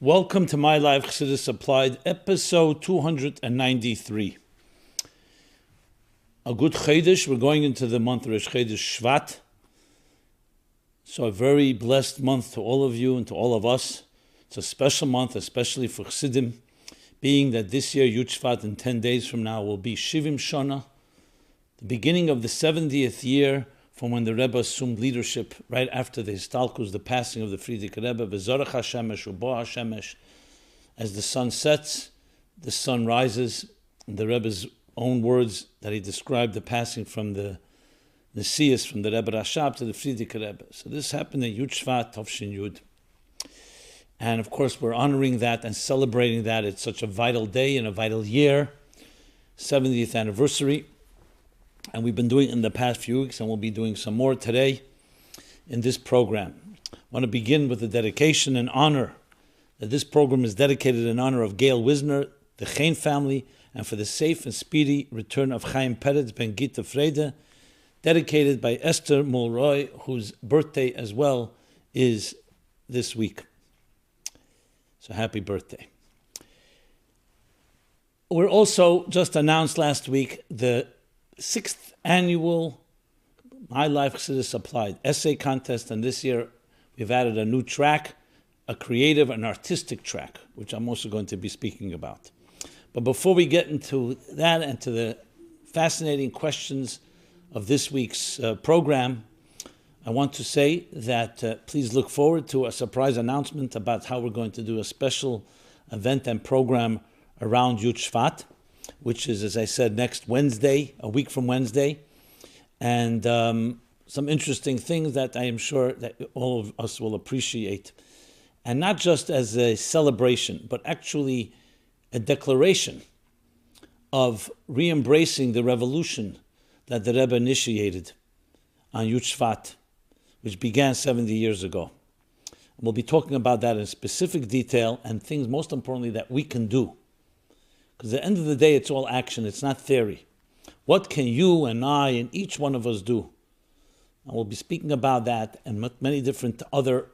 Welcome to MyLife, Chassidus Applied, episode 293. A good Chodesh. We're going into the month of Rosh Shevat. So a very blessed month to all of you and to all of us. It's a special month, especially for Chassidim, being that this year, Yud Shvat, in 10 days from now, will be Shivim Shana, the beginning of the 70th year from when the Rebbe assumed leadership, right after the Histalkus, the passing of the Frierdiker Rebbe, V'zorach HaShemesh, Ubo HaShemesh. As the sun sets, the sun rises. In the Rebbe's own words that he described the passing from the Nesias, from the Rebbe Rashab to the Frierdiker Rebbe. So this happened in Yud Shvat, Tovshin Yud. And of course, we're honoring that and celebrating that. It's such a vital day and a vital year, 70th anniversary. And we've been doing it in the past few weeks, and we'll be doing some more today in this program. I want to begin with the dedication and honor that this program is dedicated in honor of Gail Wisner, the Chain family, and for the safe and speedy return of Chaim Peretz ben Gita Frede, dedicated by Esther Mulroy, whose birthday as well is this week. So happy birthday. We're also just announced last week the 6th annual MyLife Chassidus Applied Essay Contest, and this year we've added a new track, a creative and artistic track, which I'm also going to be speaking about. But before we get into that and to the fascinating questions of this week's program, I want to say that please look forward to a surprise announcement about how we're going to do a special event and program around Yud Shvat, which is, as I said, next Wednesday, a week from Wednesday, and some interesting things that I am sure that all of us will appreciate. And not just as a celebration, but actually a declaration of re-embracing the revolution that the Rebbe initiated on Yud Shvat, which began 70 years ago. And we'll be talking about that in specific detail and things, most importantly, that we can do. Because at the end of the day, it's all action, it's not theory. What can you and I and each one of us do? And we'll be speaking about that and many different other,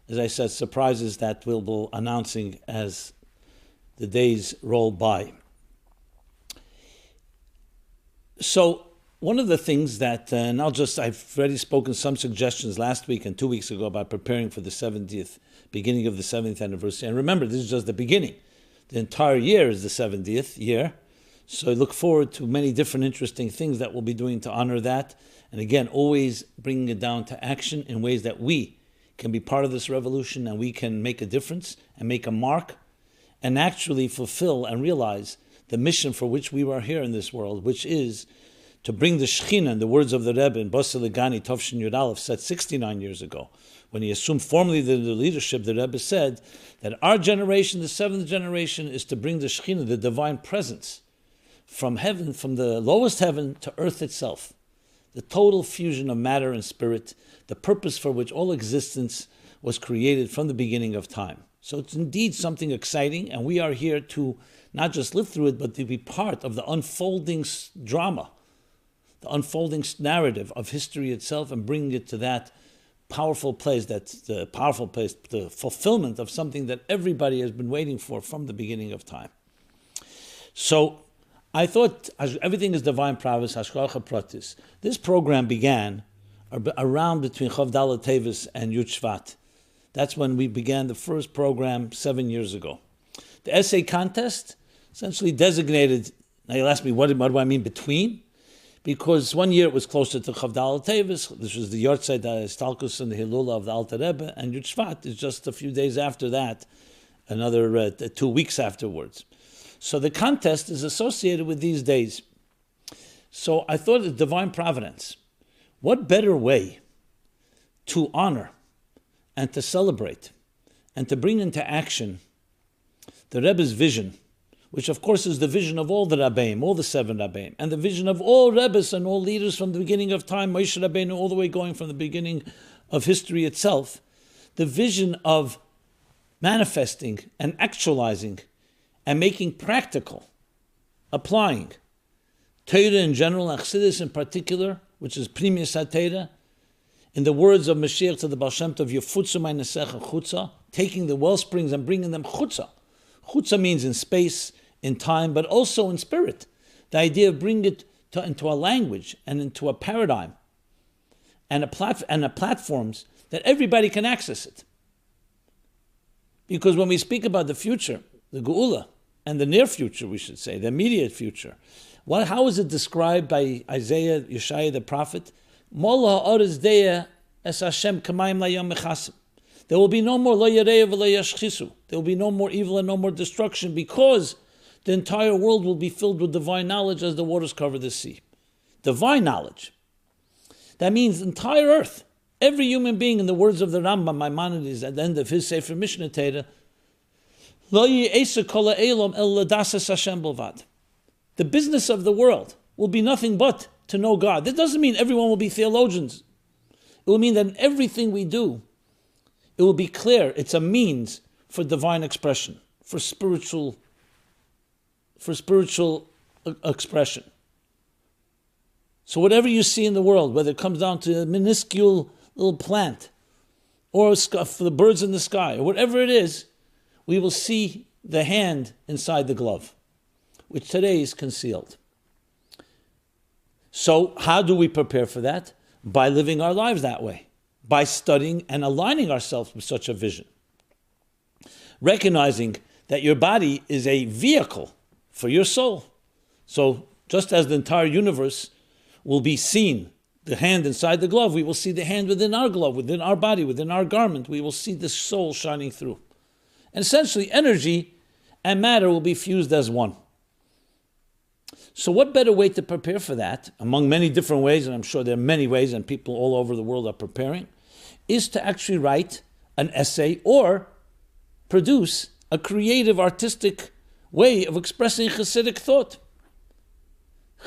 as I said, surprises that we'll be announcing as the days roll by. So one of the things that, and I've already spoken some suggestions last week and 2 weeks ago about preparing for the 70th, beginning of the 70th anniversary. And remember, this is just the beginning. The entire year is the 70th year. So I look forward to many different interesting things that we'll be doing to honor that. And again, always bringing it down to action in ways that we can be part of this revolution and we can make a difference and make a mark and actually fulfill and realize the mission for which we are here in this world, which is to bring the Shechina, in the words of the Rebbe in Bosel Legani Tovshin Yud Aleph, said 69 years ago. When he assumed formally the leadership, the Rebbe said that our generation, the 7th generation, is to bring the Shechina, the divine presence, from heaven, from the lowest heaven to earth itself. The total fusion of matter and spirit, the purpose for which all existence was created from the beginning of time. So it's indeed something exciting, and we are here to not just live through it, but to be part of the unfolding drama, the unfolding narrative of history itself, and bringing it to that powerful place, the fulfillment of something that everybody has been waiting for from the beginning of time. So I thought everything is divine providence, hashgacha pratis. This program began around between Chav Dalet Tevis and Yud Shvat. That's when we began the first program 7 years ago. The essay contest essentially designated, now you'll ask me, what do I mean between? Because 1 year it was closer to Chav Dalet Tevis. This was the Yortzeit, the Histalkus and the Hilula of the Alter Rebbe, and Yud Shvat is just a few days after that, another 2 weeks afterwards. So the contest is associated with these days. So I thought of divine providence. What better way to honor and to celebrate and to bring into action the Rebbe's vision, which of course is the vision of all the Rabbeim, all the 7 Rabbeim, and the vision of all Rebbes and all leaders from the beginning of time, Moshe Rabbeinu, all the way going from the beginning of history itself, the vision of manifesting and actualizing and making practical, applying Torah in general and Chassidus in particular, which is Primius HaTorah, in the words of Mashiach to the Baal Shem Tov, Yefutzu meinesecha chutza, taking the well springs and bringing them chutza. Chutza means in space, in time, but also in spirit. The idea of bringing it into a language and into a paradigm and platforms that everybody can access it. Because when we speak about the future, the geulah, and the near future, we should say, the immediate future, how is it described by Isaiah, Yeshaya, the prophet? There will be no more lo yarei v'lo yashchisu. There will be no more evil and no more destruction, because the entire world will be filled with divine knowledge as the waters cover the sea. Divine knowledge. That means the entire earth, every human being, in the words of the Rambam Maimonides at the end of his Sefer Mishneh Torah, lo yi'eser kol ha'elam el ladasas Hashem bilvad. The business of the world will be nothing but to know God. That doesn't mean everyone will be theologians. It will mean that in everything we do, it will be clear it's a means for divine expression, for spiritual expression. So whatever you see in the world, whether it comes down to a minuscule little plant, or for the birds in the sky, or whatever it is, we will see the hand inside the glove, which today is concealed. So how do we prepare for that? By living our lives that way, by studying and aligning ourselves with such a vision. Recognizing that your body is a vehicle for your soul. So just as the entire universe will be seen, the hand inside the glove, we will see the hand within our glove, within our body, within our garment. We will see the soul shining through. And essentially, energy and matter will be fused as one. So what better way to prepare for that, among many different ways, and I'm sure there are many ways, and people all over the world are preparing, is to actually write an essay or produce a creative, artistic way of expressing Chassidic thought.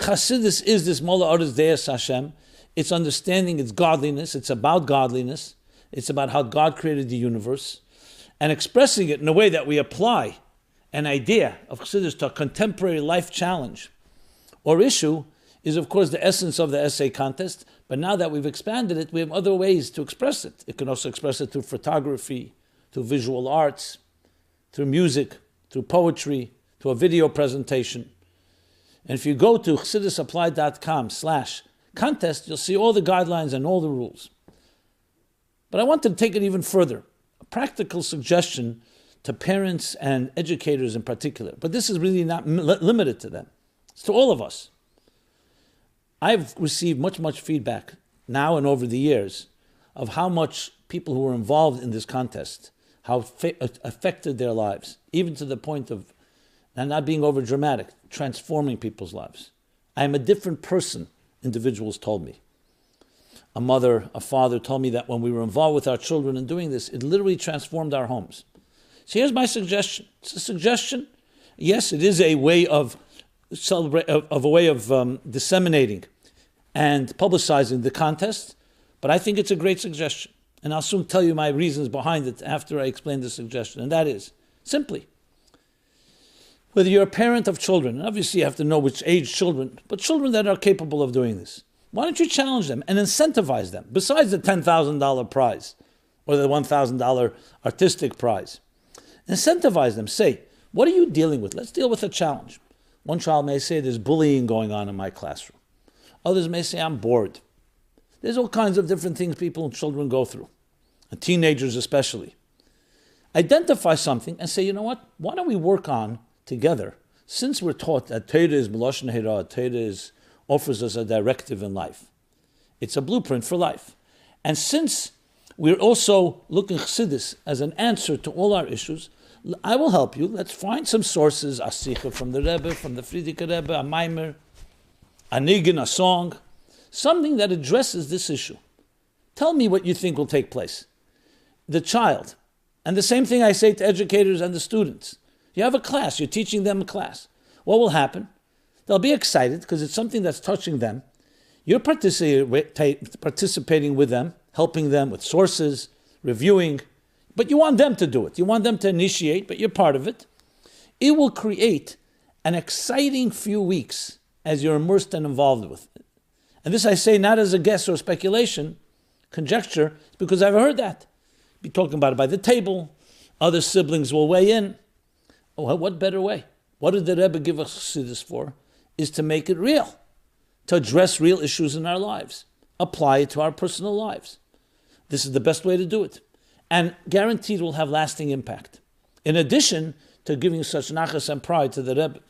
Chassidus is this Mola Oretz Deus Hashem. It's understanding its godliness. It's about godliness. It's about how God created the universe, and expressing it in a way that we apply an idea of Chassidus to a contemporary life challenge or issue is, of course, the essence of the essay contest. But now that we've expanded it, we have other ways to express it. It can also express it through photography, through visual arts, through music, through poetry, through a video presentation. And if you go to ChassidusApplied.com/contest, you'll see all the guidelines and all the rules. But I want to take it even further. A practical suggestion to parents and educators in particular. But this is really not limited to them. It's to all of us. I've received much feedback now and over the years of how much people who were involved in this contest, how it affected their lives, even to the point of, and not being over dramatic, transforming people's lives. I am a different person, individuals told me. A mother, a father told me that when we were involved with our children in doing this, it literally transformed our homes. So here's my suggestion. It's a suggestion. Yes, it is a way of disseminating and publicizing the contest, but I think it's a great suggestion. And I'll soon tell you my reasons behind it after I explain the suggestion. And that is, simply, whether you're a parent of children, and obviously you have to know which age children, but children that are capable of doing this, why don't you challenge them and incentivize them, besides the $10,000 prize or the $1,000 artistic prize? Incentivize them. Say, what are you dealing with? Let's deal with a challenge. One child may say, there's bullying going on in my classroom. Others may say, I'm bored. There's all kinds of different things people and children go through, and teenagers especially. Identify something and say, you know what? Why don't we work on together, since we're taught that Torah is Meloshen Hira, Torah offers us a directive in life. It's a blueprint for life. And since we're also looking Chassidus as an answer to all our issues, I will help you. Let's find some sources, a Sikha from the Rebbe, from the Frierdiker Rebbe, a Meir, a Nigun, a song, something that addresses this issue. Tell me what you think will take place. The child, and the same thing I say to educators and the students. You have a class, you're teaching them a class. What will happen? They'll be excited because it's something that's touching them. You're participating with them, helping them with sources, reviewing, but you want them to do it. You want them to initiate, but you're part of it. It will create an exciting few weeks as you're immersed and involved with it. And this I say not as a guess or speculation, conjecture, because I've heard that. Be talking about it by the table, Other siblings will weigh in. Oh, what better way? What did the Rebbe give us Chassidus for? Is to make it real, to address real issues in our lives, apply it to our personal lives. This is the best way to do it, and guaranteed will have lasting impact. In addition to giving such nachas and pride to the Rebbe.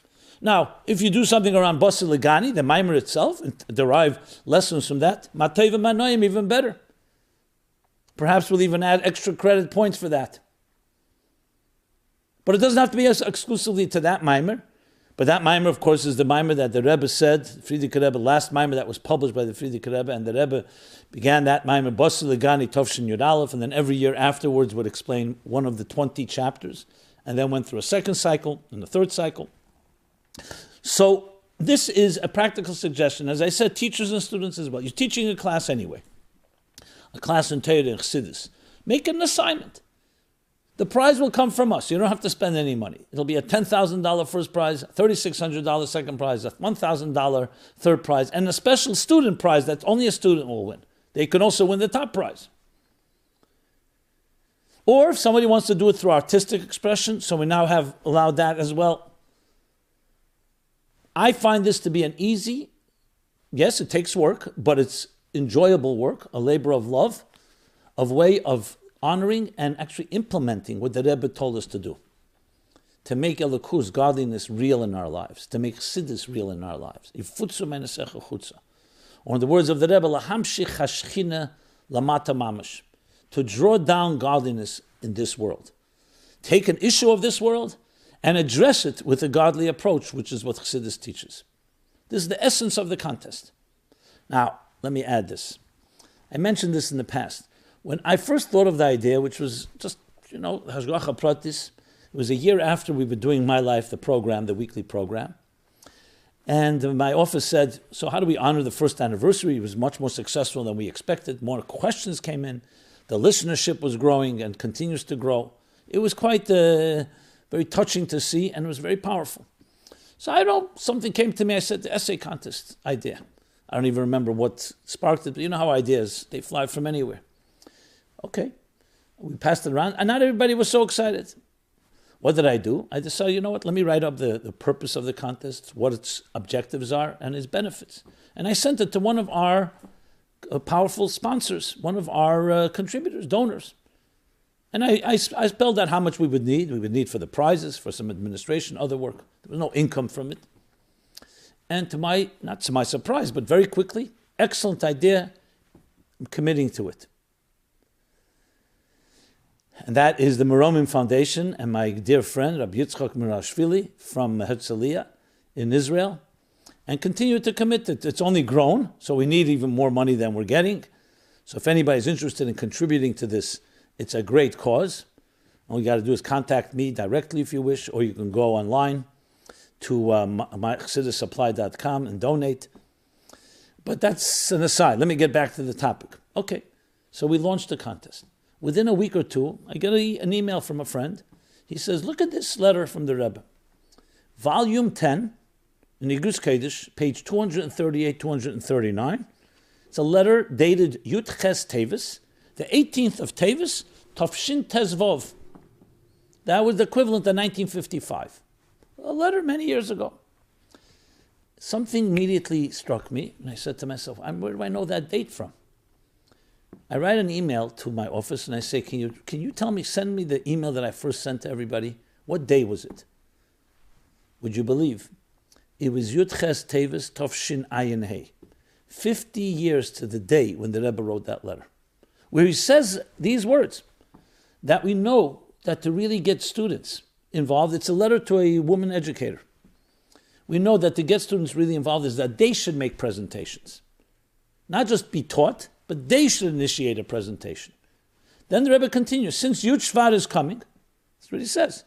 Now, if you do something around Basi Legani, the Meir itself, and derive lessons from that, Mateva Manoim, even better. Perhaps we'll even add extra credit points for that. But it doesn't have to be exclusively to that Meir. But that Meir, of course, is the Meir that the Rebbe said, Friedrich Rebbe, last Meir that was published by the Friedrich Rebbe, and the Rebbe began that Meir, Basi Legani Tovshin Yud Aleph, and then every year afterwards would explain one of the 20 chapters, and then went through a second cycle and a third cycle. So this is a practical suggestion. As I said, teachers and students as well. You're teaching a class anyway, a class in Torah and Chassidus. Make an assignment. The prize will come from us. You don't have to spend any money. It'll be a $10,000 first prize, $3,600 second prize, a $1,000 third prize, and a special student prize that only a student will win. They can also win the top prize. Or if somebody wants to do it through artistic expression, so we now have allowed that as well. I find this to be an easy, yes, it takes work, but it's enjoyable work, a labor of love, a way of honoring and actually implementing what the Rebbe told us to do. To make Elokus, godliness, real in our lives. To make Chassidus real in our lives. Or in the words of the Rebbe, Lahamshich hashchina lamata mamash. To draw down godliness in this world. Take an issue of this world and address it with a godly approach, which is what Chassidus teaches. This is the essence of the contest. Now, let me add this. I mentioned this in the past. When I first thought of the idea, which was just, hashgacha pratis, it was a year after we were doing MyLife, the program, the weekly program. And my office said, so how do we honor the first anniversary? It was much more successful than we expected. More questions came in. The listenership was growing and continues to grow. It was quite very touching to see, and it was very powerful. So something came to me. I said, the essay contest idea. I don't even remember what sparked it, but you know how ideas, they fly from anywhere. Okay, we passed it around, and not everybody was so excited. What did I do? I decided, you know what, let me write up the purpose of the contest, what its objectives are, and its benefits. And I sent it to one of our powerful sponsors, one of our contributors, donors. And I spelled out how much we would need. We would need for the prizes, for some administration, other work. There was no income from it. And not to my surprise, but very quickly, excellent idea, I'm committing to it. And that is the Meromim Foundation and my dear friend, Rabbi Yitzchak Mirashvili from Herzliya in Israel, and continue to commit it. It's only grown, so we need even more money than we're getting. So if anybody's interested in contributing to this, it's a great cause. All you got to do is contact me directly if you wish, or you can go online to ChassidusApplied.com and donate. But that's an aside. Let me get back to the topic. Okay, so we launched the contest. Within a week or two, I get an email from a friend. He says, look at this letter from the Rebbe. Volume 10, in Igus Chodesh, page 238, 239. It's a letter dated Yud Ches Tevis, the 18th of Tevis, Tafshin Tezvov. That was the equivalent of 1955. A letter many years ago. Something immediately struck me, and I said to myself, where do I know that date from? I write an email to my office and I say, can you tell me, send me the email that I first sent to everybody? What day was it? Would you believe? It was Yud Ches Tevis Tovshin Ayin Hei. 50 years to the day when the Rebbe wrote that letter, where he says these words, that we know that to really get students involved, it's a letter to a woman educator. We know that to get students really involved is that they should make presentations. Not just be taught, but they should initiate a presentation. Then the Rebbe continues, since Yud Shvat is coming, that's what he says.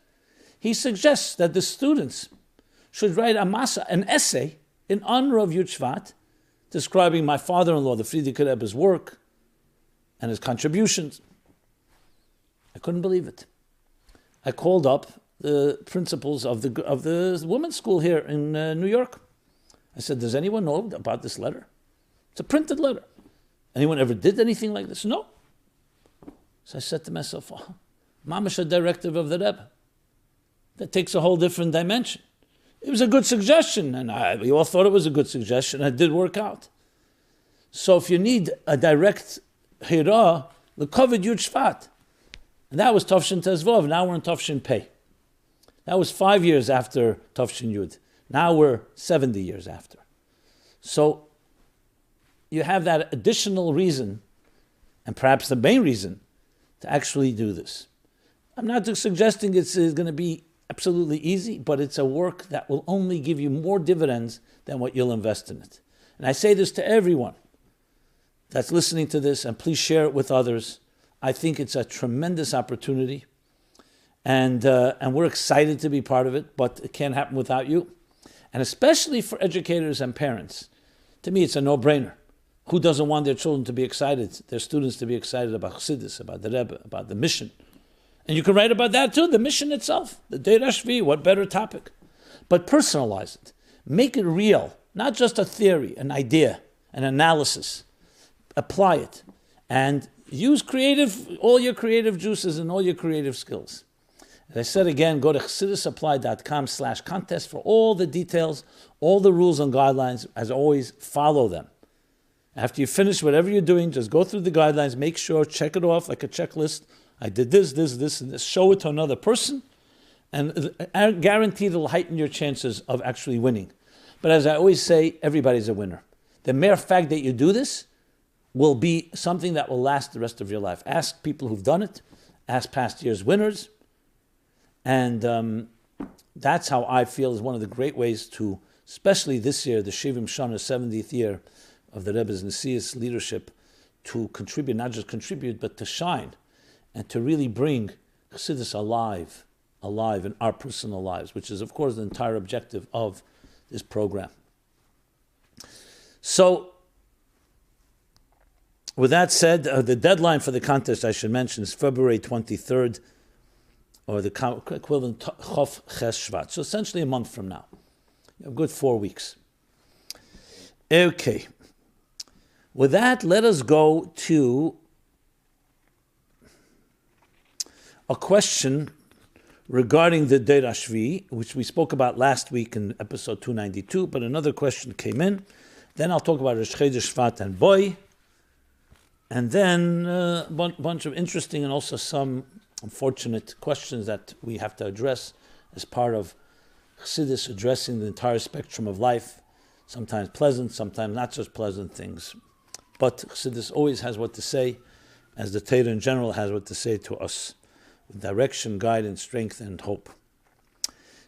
He suggests that the students should write an essay in honor of Yud Shvat, describing my father-in-law, the Friedrich Rebbe's work and his contributions. I couldn't believe it. I called up the principals of the women's school here in New York. I said, does anyone know about this letter? It's a printed letter. Anyone ever did anything like this? No. So I said to myself, Mamash, a directive of the Rebbe. That takes a whole different dimension. It was a good suggestion, and we all thought it was a good suggestion, and it did work out. So if you need a direct hira, the covered Yud Shvat. And that was Tafshin Tezvov. Now we're in Tafshin Pei. That was 5 years after Tafshin Yud. Now we're 70 years after. So you have that additional reason, and perhaps the main reason, to actually do this. I'm not suggesting it's going to be absolutely easy, but it's a work that will only give you more dividends than what you'll invest in it. And I say this to everyone that's listening to this, and please share it with others. I think it's a tremendous opportunity, and we're excited to be part of it, but it can't happen without you. And especially for educators and parents, to me it's a no-brainer. Who doesn't want their children to be excited, their students to be excited about Chassidus, about the Rebbe, about the mission? And you can write about that too, the mission itself, the Deir Hashvi, what better topic? But personalize it. Make it real, not just a theory, an idea, an analysis. Apply it. And use all your creative juices and all your creative skills. As I said again, go to ChassidusApplied.com/contest for all the details, all the rules and guidelines. As always, follow them. After you finish whatever you're doing, just go through the guidelines, make sure, check it off like a checklist. I did this, and this. Show it to another person, and I guarantee it'll heighten your chances of actually winning. But as I always say, everybody's a winner. The mere fact that you do this will be something that will last the rest of your life. Ask people who've done it. Ask past year's winners. And that's how I feel is one of the great ways to, especially this year, the Shivim Shana, 70th year of the Rebbe's Nesius leadership, to contribute, not just contribute, but to shine and to really bring Chassidus alive in our personal lives, which is, of course, the entire objective of this program. So, with that said, the deadline for the contest, I should mention, is February 23rd, or the equivalent Chof Ches Shvat. So essentially a month from now. A good 4 weeks. Okay. With that, let us go to a question regarding the Deir Hashvi, which we spoke about last week in episode 292, but another question came in. Then I'll talk about Rosh Chodesh, Shvat, and Boy. And then a bunch of interesting and also some unfortunate questions that we have to address as part of Chassidus addressing the entire spectrum of life, sometimes pleasant, sometimes not such pleasant things. But Chassidus always has what to say, as the Torah in general has what to say to us, with direction, guidance, strength, and hope.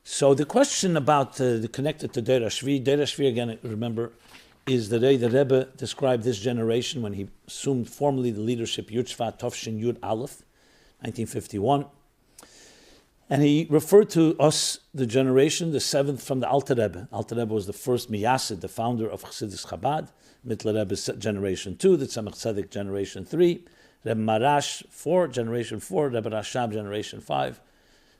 So the question about connected to Deir Hashvi again, remember, is the way the Rebbe described this generation when he assumed formally the leadership, Yud Shvat Tofshin Yud Aleph, 1951. And he referred to us, the generation, the seventh from the Alter Rebbe. Alter Rebbe was the first Miyasid, the founder of Chassidus Chabad. Mittler Rebbe generation 2, the Tzemach Tzedek generation 3, Rebbe Marash 4, generation 4, Rebbe Rashab generation 5,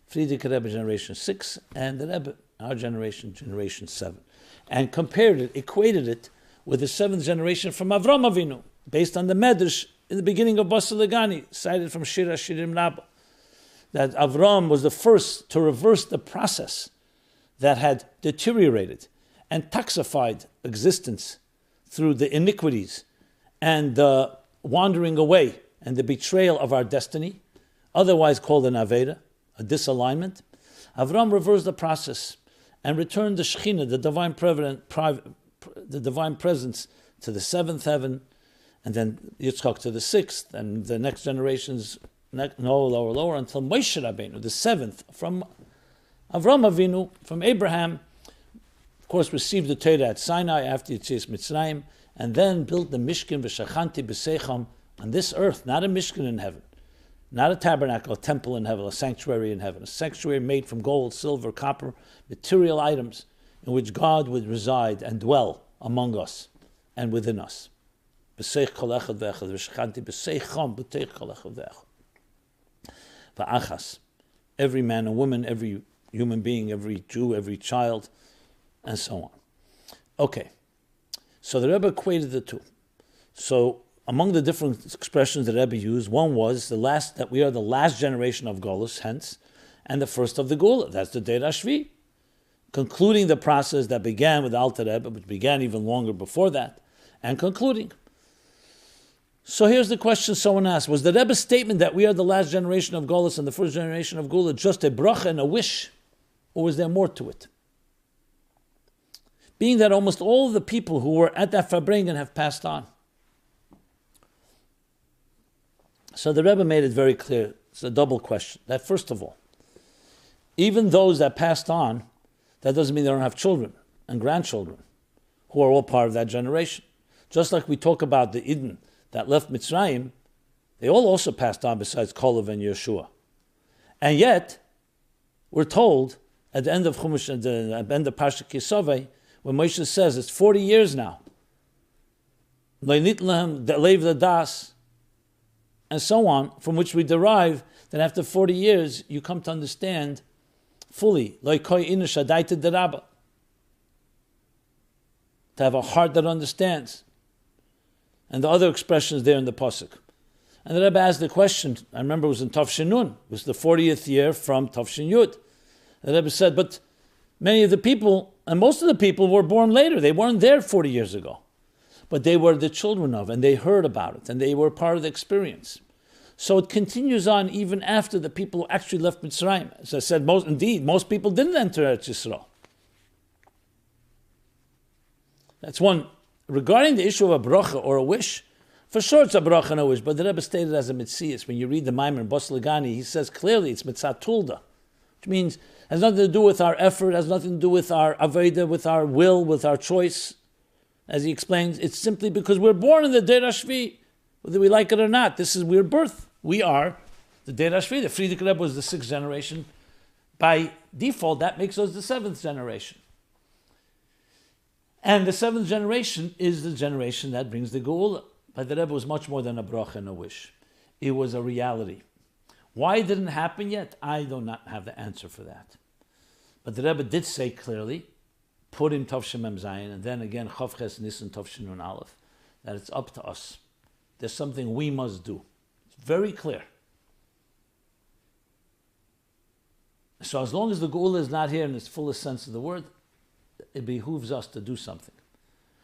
Friedrich Rebbe generation 6, and the Rebbe, our generation 7. And compared it, equated it with the seventh generation from Avram Avinu, based on the Medrash in the beginning of Basar Legani, cited from Shir HaShirim Rabbah, that Avram was the first to reverse the process that had deteriorated and toxified existence through the iniquities and the wandering away and the betrayal of our destiny, otherwise called an Aveda, a disalignment. Avram reversed the process and returned the Shekhinah, the divine presence, to the seventh heaven, and then Yitzchak to the sixth, and the next generations lower, until Moshe Rabbeinu, the seventh, from Avram Avinu, from Abraham, of course, received the Torah at Sinai after Yetzias Mitzrayim, and then built the Mishkan v'Shachanti b'Seicham on this earth, not a Mishkan in heaven, not a tabernacle, a temple in heaven, a sanctuary in heaven, a sanctuary made from gold, silver, copper, material items, in which God would reside and dwell among us and within us. B'Seich kol echad v'echad v'Shachanti b'Seicham b'Teich kol echad v'echad. V'achas, every man and woman, every human being, every Jew, every child, and so on. Okay, so the Rebbe equated the two. So among the different expressions that Rebbe used, one was that we are the last generation of galus, hence, and the first of the geulah. That's the Deir HaShvi, concluding the process that began with Alter Rebbe, which began even longer before that, and concluding. So here's the question someone asked: was the Rebbe's statement that we are the last generation of galus and the first generation of geulah just a bracha and a wish, or was there more to it? Being that almost all of the people who were at that Farbrengen have passed on. So the Rebbe made it very clear. It's a double question. That first of all, even those that passed on, that doesn't mean they don't have children and grandchildren who are all part of that generation. Just like we talk about the Eden that left Mitzrayim, they all also passed on besides Kalev and Yeshua. And yet, we're told at the end of Chumash, at the end of Parshat Kisaveh, when Moshe says it's 40 years now, and so on, from which we derive that after 40 years, you come to understand fully, to have a heart that understands. And the other expressions there in the Pasuk. And the Rebbe asked the question, I remember it was in Tafshin Nun, it was the 40th year from Tafshin Yud. The Rebbe said, but many of the people, and most of the people were born later, they weren't there 40 years ago. But they were the children of, and they heard about it, and they were part of the experience. So it continues on even after the people who actually left Mitzrayim. As I said, most people didn't enter Eretz Yisrael. That's one. Regarding the issue of a bracha or a wish, for sure it's a bracha and a wish, but the Rebbe stated as a mitzias. When you read the Meir in Bos Legani, he says clearly it's mitzat tulda, which means has nothing to do with our effort, has nothing to do with our aveda, with our will, with our choice. As he explains, it's simply because we're born in the Deir HaShvi, whether we like it or not. This is we're birth. We are the Deir HaShvi. The Frierdiker Rebbe was the 6th generation. By default, that makes us the 7th generation. And the 7th generation is the generation that brings the geulah. But the Rebbe was much more than a bracha and a wish. It was a reality. Why it didn't happen yet? I do not have the answer for that. But the Rebbe did say clearly, put in Tov Shem Mem Zayin, and then again Chav Ches Nisan Tov Shin Nun Aleph, that it's up to us. There's something we must do. It's very clear. So as long as the geulah is not here in its fullest sense of the word, it behooves us to do something.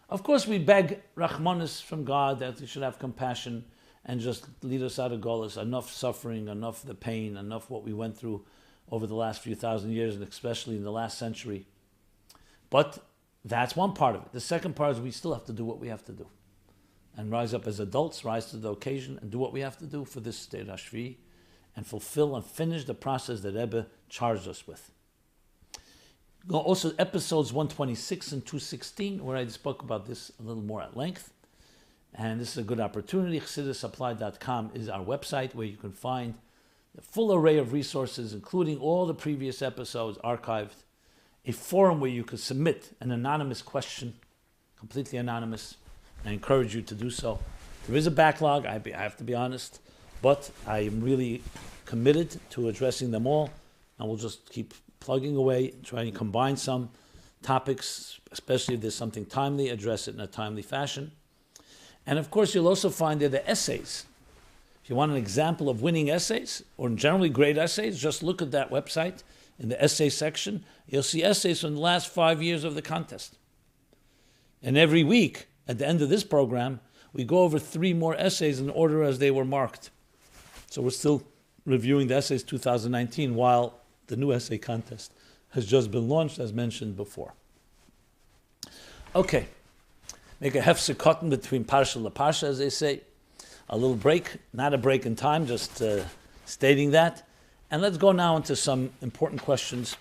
Of course, we beg Rachmanis from God that He should have compassion and just lead us out of galus. Enough suffering, enough the pain, enough what we went through over the last few thousand years, and especially in the last century. But that's one part of it. The second part is we still have to do what we have to do. And rise up as adults, rise to the occasion, and do what we have to do for this Deir HaShvi, and fulfill and finish the process that Rebbe charged us with. Also, episodes 126 and 216, where I spoke about this a little more at length. And this is a good opportunity. ChassidusApplied.com is our website where you can find a full array of resources, including all the previous episodes archived, a forum where you could submit an anonymous question, completely anonymous. I encourage you to do so. There is a backlog, I have to be honest, but I am really committed to addressing them all, and we'll just keep plugging away, trying to combine some topics, especially if there's something timely, address it in a timely fashion. And of course, you'll also find there the essays. If you want an example of winning essays, or generally great essays, just look at that website. In the essay section, you'll see essays from the last 5 years of the contest. And every week, at the end of this program, we go over 3 more essays in order as they were marked. So we're still reviewing the essays 2019 while the new essay contest has just been launched, as mentioned before. Okay, make a hefsek cotton between parsha to parsha, as they say. A little break, not a break in time, just stating that. And let's go now into some important questions.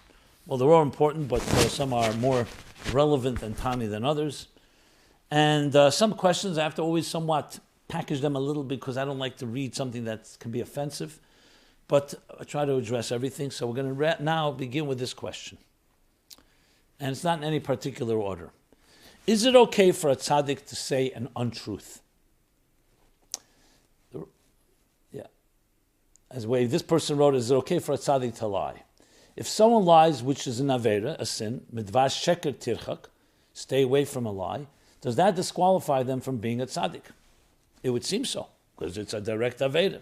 Well, they're all important, but some are more relevant and timely than others. And some questions, I have to always somewhat package them a little because I don't like to read something that can be offensive. But I try to address everything. So we're going to now begin with this question. And it's not in any particular order. Is it okay for a tzaddik to say an untruth? Yeah. As way this person wrote, is it okay for a tzaddik to lie? If someone lies, which is an avera, a sin, midvar sheker tirchak, stay away from a lie, does that disqualify them from being a tzaddik? It would seem so, because it's a direct Aveda.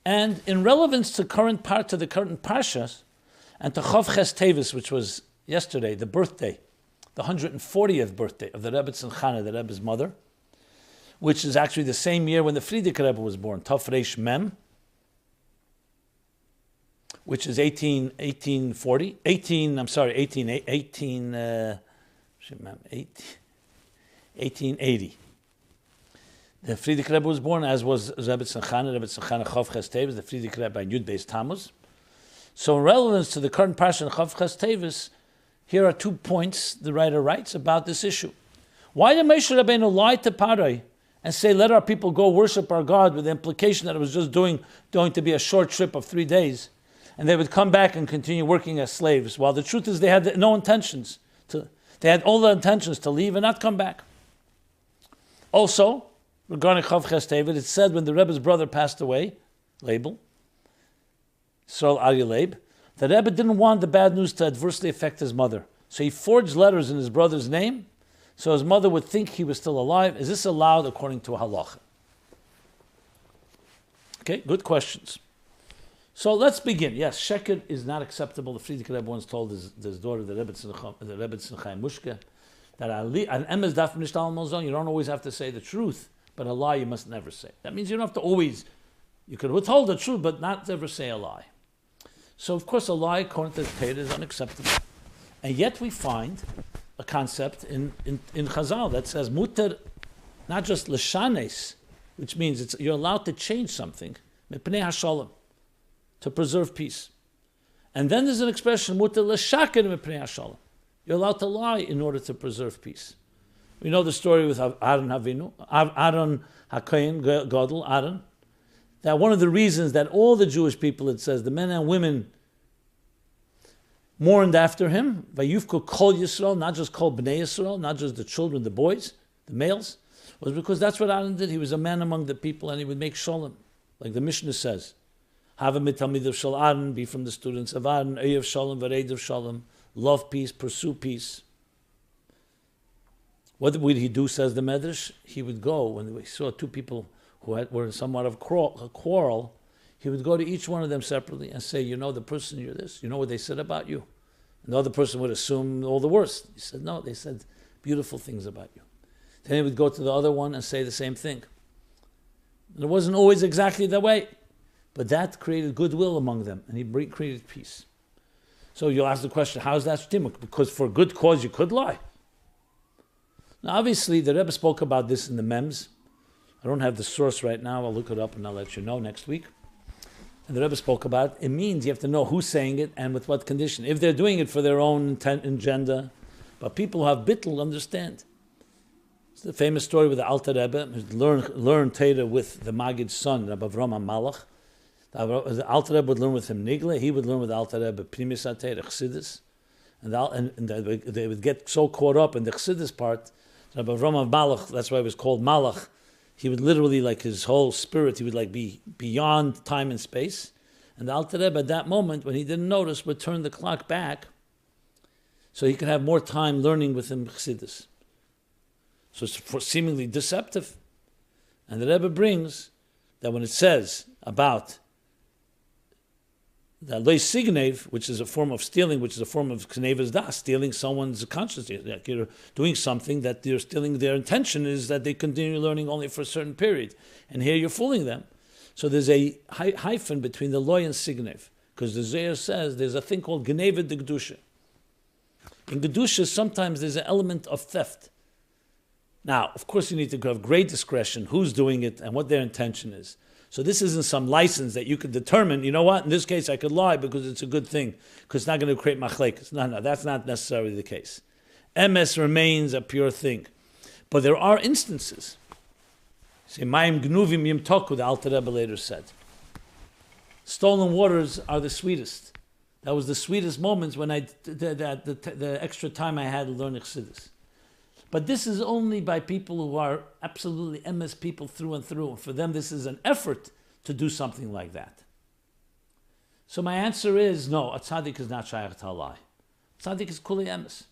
And in relevance to the current Parshas, and to Chav Ches Tevis, which was yesterday, the birthday, the 140th birthday of the Rebbe Chana, the Rebbe's mother, which is actually the same year when the Frierdiker Rebbe was born, Tov Reish Mem, which is 1880. The Frierdiker Rebbe was born, as was Rebbe Chana Chav Ches Tevis, the Frierdiker Rebbe by Yud Beis Tammuz. So in relevance to the current Parsha Chav Ches Tevis, here are 2 points the writer writes about this issue. Why did Moshe Rabbeinu lie to Pharoah and say, let our people go worship our God, with the implication that it was just going to be a short trip of 3 days, and they would come back and continue working as slaves, while the truth is they had they had all the intentions to leave and not come back. Also, regarding Chav Ches Tevis, it said when the Rebbe's brother passed away, Label, Sol Aryaleib, the Rebbe didn't want the bad news to adversely affect his mother. So he forged letters in his brother's name, so his mother would think he was still alive. Is this allowed according to halacha? Okay, good questions. So let's begin. Yes, sheker is not acceptable. The Frierdiker Rebbe once told his daughter, the Rebbe Tzimchai Mushke, that an emes daf nishtal mozon, you don't always have to say the truth, but a lie you must never say. That means you don't have to always, you could withhold the truth, but not ever say a lie. So, of course, a lie, according to the Torah, is unacceptable. And yet we find a concept in Chazal that says, muter, not just l'shanes, which means you're allowed to change something, mipnei hashalom, to preserve peace. And then there's an expression, muter l'shaker mipnei hashalom. You're allowed to lie in order to preserve peace. We know the story with Aaron Havinu, Aaron HaKohen, Gadol, Aaron, that one of the reasons that all the Jewish people, it says, the men and women mourned after him, Vayufko Kol Yisrael, not just Kol Bnei Yisrael, not just the children, the boys, the males, was because that's what Aaron did. He was a man among the people, and he would make shalom. Like the Mishnah says, Have a mitamid of Shal Aaron, be from the students of Aaron, Eyev Shalom, Vareid of Shalom, love peace, pursue peace. What would he do, says the Medrash? He would go, when we saw two people who were in somewhat of a quarrel, he would go to each one of them separately and say, you know the person, you're this, you know what they said about you. And the other person would assume all the worst. He said, no, they said beautiful things about you. Then he would go to the other one and say the same thing. And it wasn't always exactly that way, but that created goodwill among them, and he created peace. So you'll ask the question, how is that shtimuk? Because for a good cause you could lie. Now obviously the Rebbe spoke about this in the Mems. I don't have the source right now. I'll look it up and I'll let you know next week. And the Rebbe spoke about it. It means you have to know who's saying it and with what condition. If they're doing it for their own intent and agenda, but people who have bittul understand. It's the famous story with the Alter Rebbe, who learned Torah with the Maggid's son, Rabbi Avram HaMalach. The Alter Rebbe would learn with him Nigle. He would learn with the Alter Rebbe Primis HaTorah, Chassidus. And they would get so caught up in the Chassidus part. Rabbi Avram HaMalach, that's why it was called Malach. He would literally, like his whole spirit, he would be beyond time and space. And the Alter Rebbe at that moment, when he didn't notice, would turn the clock back so he could have more time learning with him Chassidus. So it's seemingly deceptive. And the Rebbe brings that when it says about the loy signev, which is a form of stealing, which is a form of knevas das, stealing someone's consciousness. Like you're doing something that you're stealing. Their intention is that they continue learning only for a certain period, and here you're fooling them. So there's a hyphen between the loy and signev, because the Zohar says there's a thing called geneva de gedusha. In gedusha, sometimes there's an element of theft. Now, of course, you need to have great discretion who's doing it and what their intention is. So this isn't some license that you could determine, you know what, in this case I could lie because it's a good thing, because it's not going to create machlekes. No, that's not necessarily the case. MS remains a pure thing. But there are instances. Say, Mayim gnuvim yim toku, the Alter Rebbe later said. Stolen waters are the sweetest. That was the sweetest moments when the extra time I had to learn Chassidus. But this is only by people who are absolutely MS people through and through. For them, this is an effort to do something like that. So my answer is no, a tzaddik is not shayach to lie. Tzaddik is kuli MS.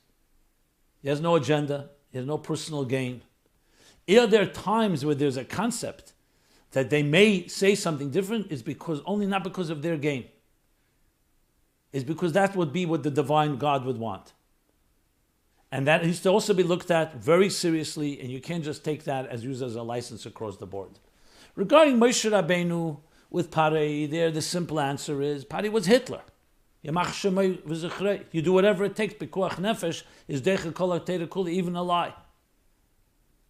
He has no agenda. He has no personal gain. Are there times where there's a concept that they may say something different? Is because only not because of their gain. Is because that would be what the divine God would want. And that needs to also be looked at very seriously, and you can't just take that as used as a license across the board. Regarding Moshe Rabbeinu with Pari, there the simple answer is, Pari was Hitler. You do whatever it takes. Pikuach nefesh is decha kol kula, even a lie.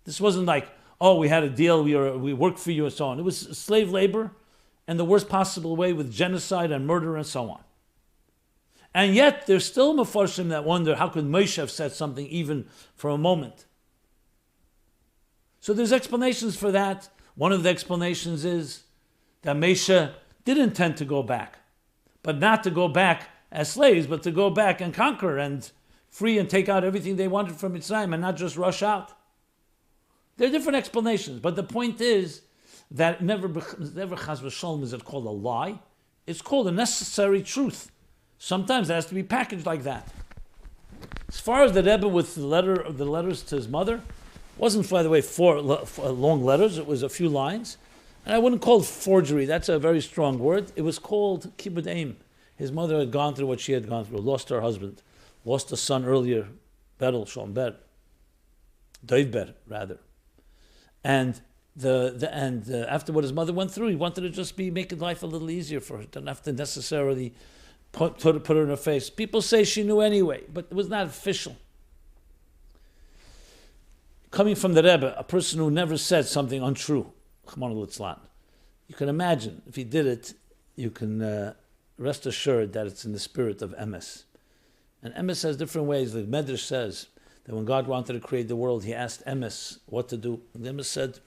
This wasn't like, oh, we had a deal, we worked for you and so on. It was slave labor and the worst possible way with genocide and murder and so on. And yet there's still Mefarshim that wonder, how could Moshe have said something even for a moment? So there's explanations for that. One of the explanations is that Moshe did intend to go back, but not to go back as slaves, but to go back and conquer and free and take out everything they wanted from Mitzrayim and not just rush out. There are different explanations, but the point is that never chas v'shalom is it called a lie. It's called a necessary truth. Sometimes it has to be packaged like that. As far as the Rebbe with the letters to his mother, wasn't, by the way, four long letters. It was a few lines. And I wouldn't call it forgery. That's a very strong word. It was called kibbud aim. His mother had gone through what she had gone through, lost her husband, lost a son earlier, Berel Shomber, Doivber, rather. And after what his mother went through, he wanted to just make life a little easier for her, didn't have to necessarily put her in her face. People say she knew anyway, but it was not official. Coming from the Rebbe, a person who never said something untrue, you can imagine, if he did it, you can rest assured that it's in the spirit of emes. And emes has different ways. The Medrash says that when God wanted to create the world, he asked emes what to do. And emes said,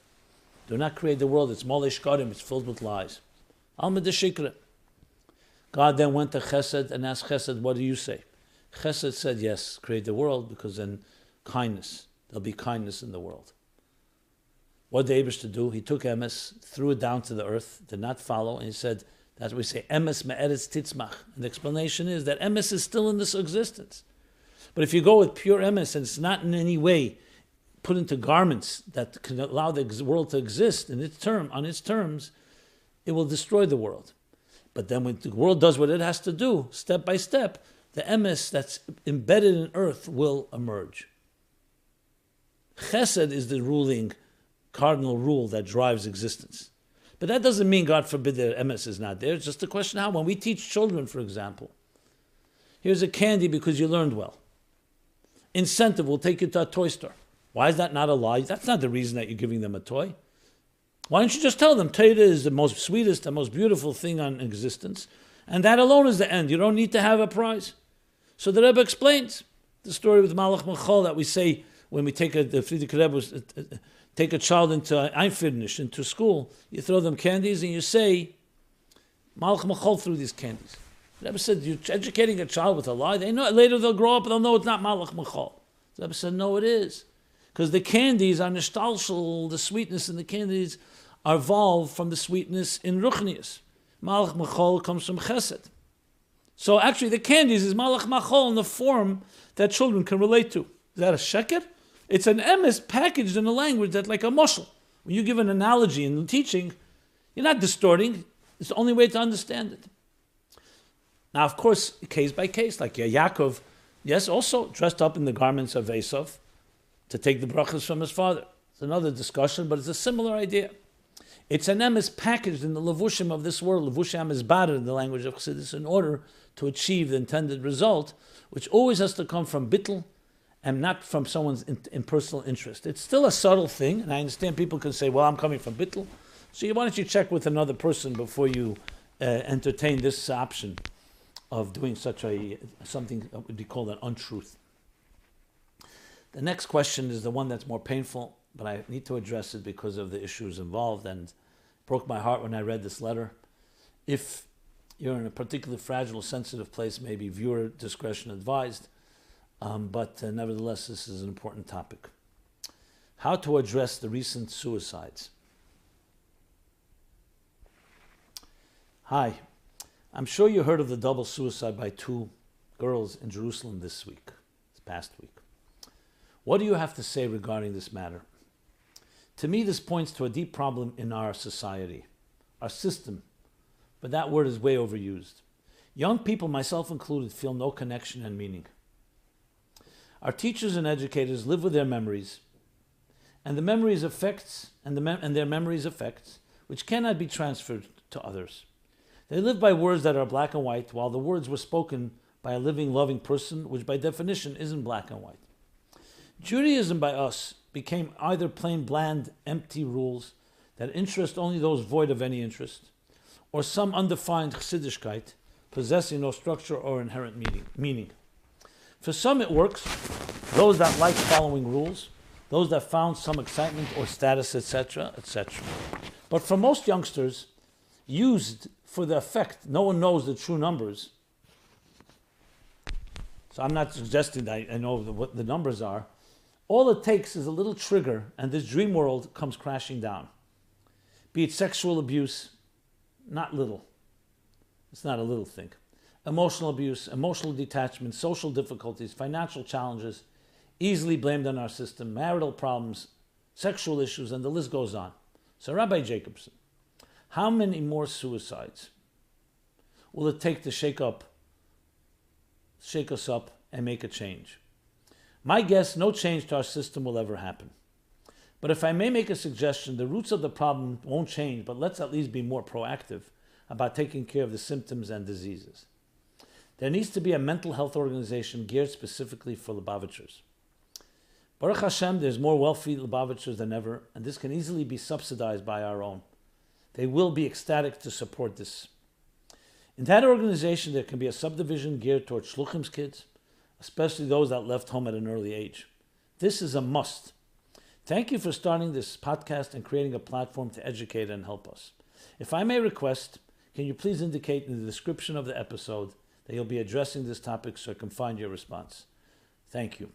do not create the world, it's molish karim, it's filled with lies. Alma de shikra. God then went to Chesed and asked Chesed, what do you say? Chesed said, yes, create the world, because then kindness, there'll be kindness in the world. What did Heber do? He took emes, threw it down to the earth, did not follow, and he said, that's what we say, emes me'eretz titzmach. And the explanation is that emes is still in this existence. But if you go with pure emes, and it's not in any way put into garments that can allow the world to exist on its terms, it will destroy the world. But then when the world does what it has to do, step by step, the emes that's embedded in earth will emerge. Chesed is the ruling cardinal rule that drives existence. But that doesn't mean, God forbid, that emes is not there. It's just a question how. When we teach children, for example, here's a candy because you learned well. Incentive will take you to a toy store. Why is that not a lie? That's not the reason that you're giving them a toy. Why don't you just tell them, Torah is the most sweetest, the most beautiful thing on existence, and that alone is the end. You don't need to have a prize. So the Rebbe explains the story with Malach Machal that we say when we take take a child into Einfirnish, into school, you throw them candies and you say, Malach Machal threw these candies. The Rebbe said, you're educating a child with a lie. They know later they'll grow up and they'll know it's not Malach Machal. The Rebbe said, no, it is. Because the candies are nishtalshal, the sweetness in the candies are evolved from the sweetness in Ruchnius. Malach Machal comes from Chesed. So actually the candies is Malach Machal in the form that children can relate to. Is that a sheker? It's an emes packaged in a language that's like a mushal. When you give an analogy in teaching, you're not distorting. It's the only way to understand it. Now, of course, case by case, like Yaakov, yes, also dressed up in the garments of Esav to take the brachas from his father. It's another discussion, but it's a similar idea. It's an emes packaged in the levushim of this world. Levushim is bad in the language of Chassidus in order to achieve the intended result, which always has to come from bittul and not from someone's impersonal interest. It's still a subtle thing, and I understand people can say, well, I'm coming from bittul. So why don't you check with another person before you entertain this option of doing something that would be called an untruth. The next question is the one that's more painful, but I need to address it because of the issues involved, and it broke my heart when I read this letter. If you're in a particularly fragile, sensitive place, maybe viewer discretion advised, but nevertheless, this is an important topic. How to address the recent suicides. Hi, I'm sure you heard of the double suicide by 2 girls in Jerusalem this past week. What do you have to say regarding this matter? To me, this points to a deep problem in our society, our system, but that word is way overused. Young people, myself included, feel no connection and meaning. Our teachers and educators live with their memories, and the memories effects and their memories effects, which cannot be transferred to others. They live by words that are black and white, while the words were spoken by a living, loving person, which by definition isn't black and white. Judaism by us became either plain bland, empty rules that interest only those void of any interest, or some undefined Chassidishkeit, possessing no structure or inherent meaning. For some it works, those that like following rules, those that found some excitement or status, etc., etc. But for most youngsters, used for the effect, no one knows the true numbers. So I'm not suggesting that I know what the numbers are. All it takes is a little trigger and this dream world comes crashing down. Be it sexual abuse, not little. It's not a little thing. Emotional abuse, emotional detachment, social difficulties, financial challenges, easily blamed on our system, marital problems, sexual issues, and the list goes on. So Rabbi Jacobson, how many more suicides will it take to shake us up and make a change? My guess, no change to our system will ever happen. But if I may make a suggestion, the roots of the problem won't change, but let's at least be more proactive about taking care of the symptoms and diseases. There needs to be a mental health organization geared specifically for Lubavitchers. Baruch Hashem, there's more wealthy Lubavitchers than ever, and this can easily be subsidized by our own. They will be ecstatic to support this. In that organization, there can be a subdivision geared towards Shluchim's kids, especially those that left home at an early age. This is a must. Thank you for starting this podcast and creating a platform to educate and help us. If I may request, can you please indicate in the description of the episode that you'll be addressing this topic so I can find your response? Thank you.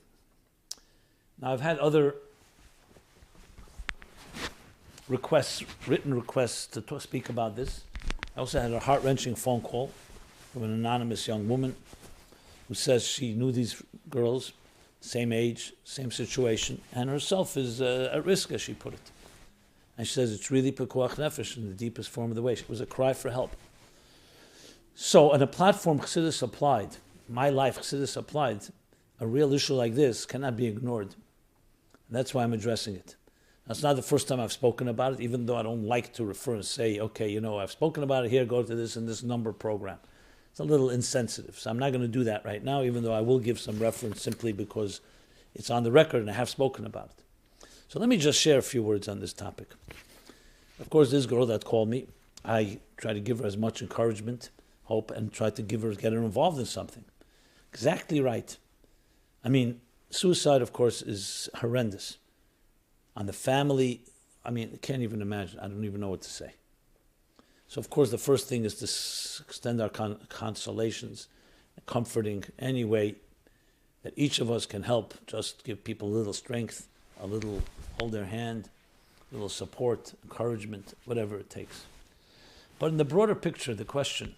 Now, I've had other requests, written requests to speak about this. I also had a heart-wrenching phone call from an anonymous young woman who says she knew these girls, same age, same situation, and herself is at risk, as she put it. And she says it's really pekuach nefesh in the deepest form of the way. It was a cry for help. So on a platform Chassidus Applied, MyLife Chassidus Applied, a real issue like this cannot be ignored. And that's why I'm addressing it. Now, it's not the first time I've spoken about it, even though I don't like to refer and say, okay, I've spoken about it here, go to this and this number program. It's a little insensitive, so I'm not going to do that right now, even though I will give some reference simply because it's on the record and I have spoken about it. So let me just share a few words on this topic. Of course, this girl that called me, I try to give her as much encouragement, hope, and try to get her involved in something. Exactly right. I mean, suicide, of course, is horrendous. On the family, I can't even imagine. I don't even know what to say. So, of course, the first thing is to extend our consolations, comforting any way that each of us can help, just give people a little strength, a little hold their hand, a little support, encouragement, whatever it takes. But in the broader picture, the question,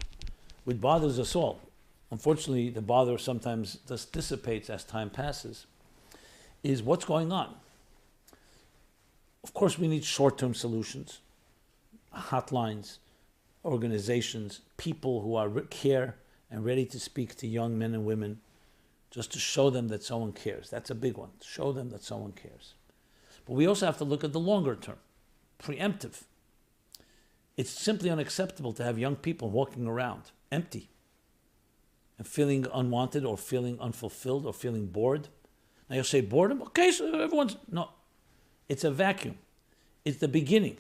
which bothers us all, unfortunately, the bother sometimes just dissipates as time passes, is what's going on. Of course, we need short-term solutions, hotlines, organizations, people who care and ready to speak to young men and women just to show them that someone cares. That's a big one, show them that someone cares. But we also have to look at the longer term, preemptive. It's simply unacceptable to have young people walking around empty and feeling unwanted or feeling unfulfilled or feeling bored. Now you'll say boredom? Okay, so everyone's... No, it's a vacuum. It's the beginning.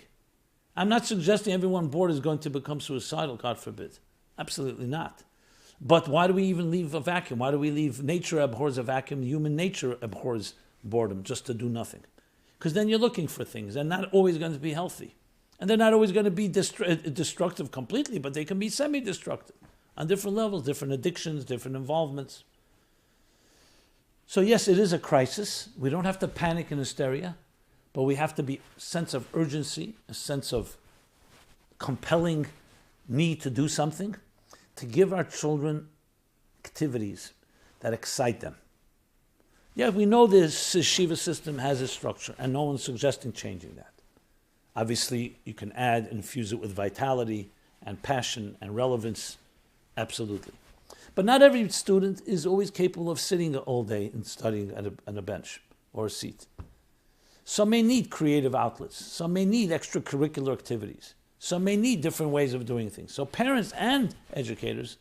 I'm not suggesting everyone bored is going to become suicidal, God forbid. Absolutely not. But why do we even leave a vacuum? Why do we leave? Nature abhors a vacuum. Human nature abhors boredom, just to do nothing. Because then you're looking for things. They're not always going to be healthy. And they're not always going to be destructive completely, but they can be semi-destructive on different levels, different addictions, different involvements. So yes, it is a crisis. We don't have to panic and hysteria, but we have to be a sense of urgency, a sense of compelling need to do something, to give our children activities that excite them. Yeah, we know this yeshiva system has a structure, and no one's suggesting changing that. Obviously, you can add, infuse it with vitality and passion and relevance, absolutely. But not every student is always capable of sitting all day and studying at a bench or a seat. Some may need creative outlets. Some may need extracurricular activities. Some may need different ways of doing things. So parents and educators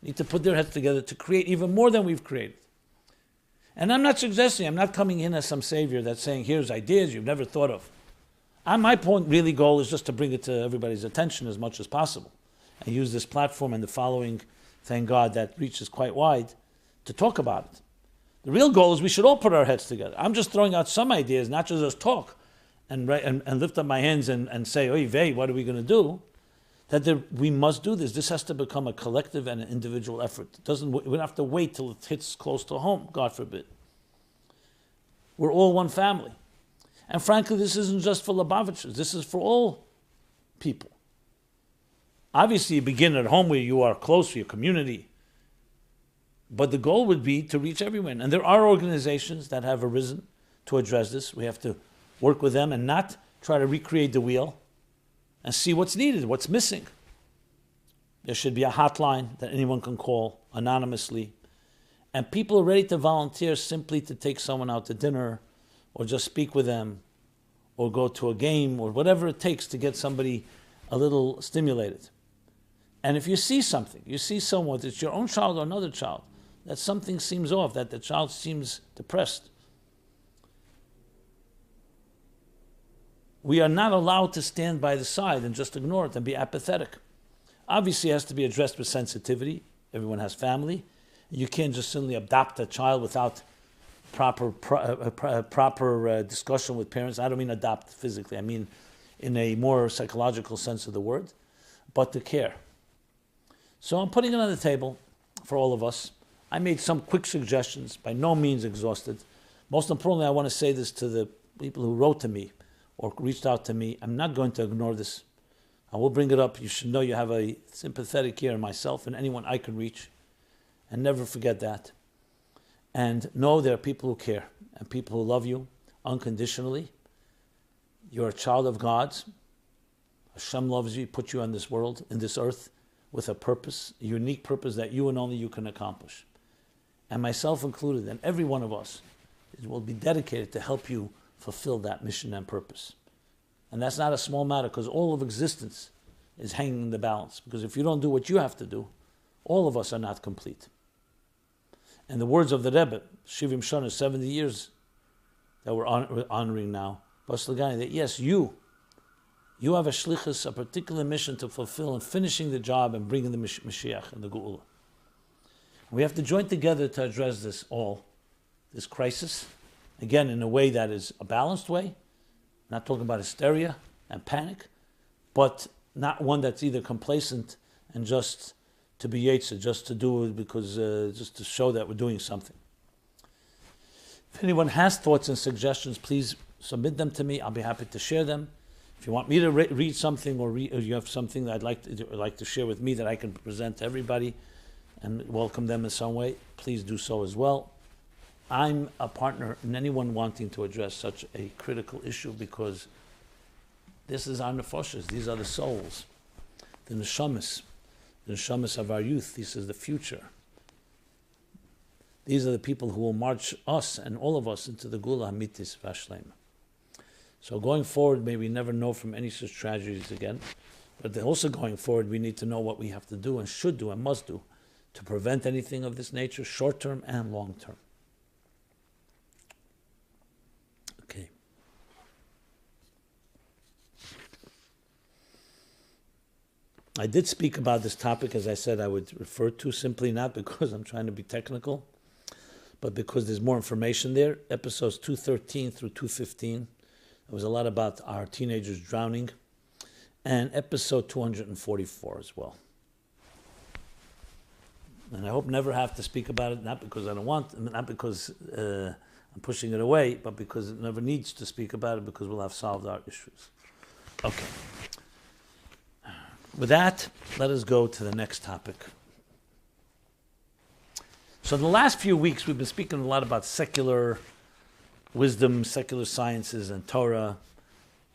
need to put their heads together to create even more than we've created. And I'm not suggesting, I'm not coming in as some savior that's saying, here's ideas you've never thought of. My point, really, goal is just to bring it to everybody's attention as much as possible and use this platform and the following, thank God, that reaches quite wide, to talk about it. The real goal is we should all put our heads together. I'm just throwing out some ideas, not just talk and lift up my hands and say, oy vey, what are we going to do? We must do this. This has to become a collective and an individual effort. We don't have to wait till it hits close to home, God forbid. We're all one family. And frankly, this isn't just for Lubavitchers. This is for all people. Obviously, you begin at home where you are close to your community. But the goal would be to reach everyone. And there are organizations that have arisen to address this. We have to work with them and not try to recreate the wheel and see what's needed, what's missing. There should be a hotline that anyone can call anonymously. And people are ready to volunteer simply to take someone out to dinner or just speak with them or go to a game or whatever it takes to get somebody a little stimulated. And if you see something, you see someone, it's your own child or another child, that something seems off, that the child seems depressed, we are not allowed to stand by the side and just ignore it and be apathetic. Obviously, it has to be addressed with sensitivity. Everyone has family. You can't just simply adopt a child without proper discussion with parents. I don't mean adopt physically. I mean in a more psychological sense of the word, but to care. So I'm putting it on the table for all of us. I made some quick suggestions, by no means exhausted. Most importantly, I want to say this to the people who wrote to me or reached out to me. I'm not going to ignore this. I will bring it up. You should know you have a sympathetic ear in myself and anyone I can reach. And never forget that. And know there are people who care and people who love you unconditionally. You're a child of God's. Hashem loves you. He put you on this world, in this earth, with a purpose, a unique purpose that you and only you can accomplish. And myself included, and every one of us will be dedicated to help you fulfill that mission and purpose. And that's not a small matter, because all of existence is hanging in the balance. Because if you don't do what you have to do, all of us are not complete. And the words of the Rebbe, Shivim Shana, 70 years that we're honoring now, that yes, you have a shlichus, a particular mission to fulfill in finishing the job and bringing the Mashiach and the geulah. We have to join together to address this crisis, again, in a way that is a balanced way, not talking about hysteria and panic, but not one that's either complacent and just to be yetzer, just to do it because, just to show that we're doing something. If anyone has thoughts and suggestions, please submit them to me. I'll be happy to share them. If you want me to read something or you have something that I'd like to share with me that I can present to everybody and welcome them in some way, please do so as well. I'm a partner in anyone wanting to address such a critical issue because this is our nefashos. These are the souls, the neshamas of our youth. This is the future. These are the people who will march us and all of us into the geulah hamitis v'ashleima. So going forward, may we never know from any such tragedies again. But also going forward, we need to know what we have to do and should do and must do to prevent anything of this nature, short-term and long-term. Okay. I did speak about this topic, as I said, I would refer to simply not because I'm trying to be technical, but because there's more information there. Episodes 213 through 215. There was a lot about our teenagers drowning. And episode 244 as well. And I hope never have to speak about it, not because I don't want, not because I'm pushing it away, but because it never needs to speak about it because we'll have solved our issues. Okay. With that, let us go to the next topic. So in the last few weeks, we've been speaking a lot about secular wisdom, secular sciences, and Torah,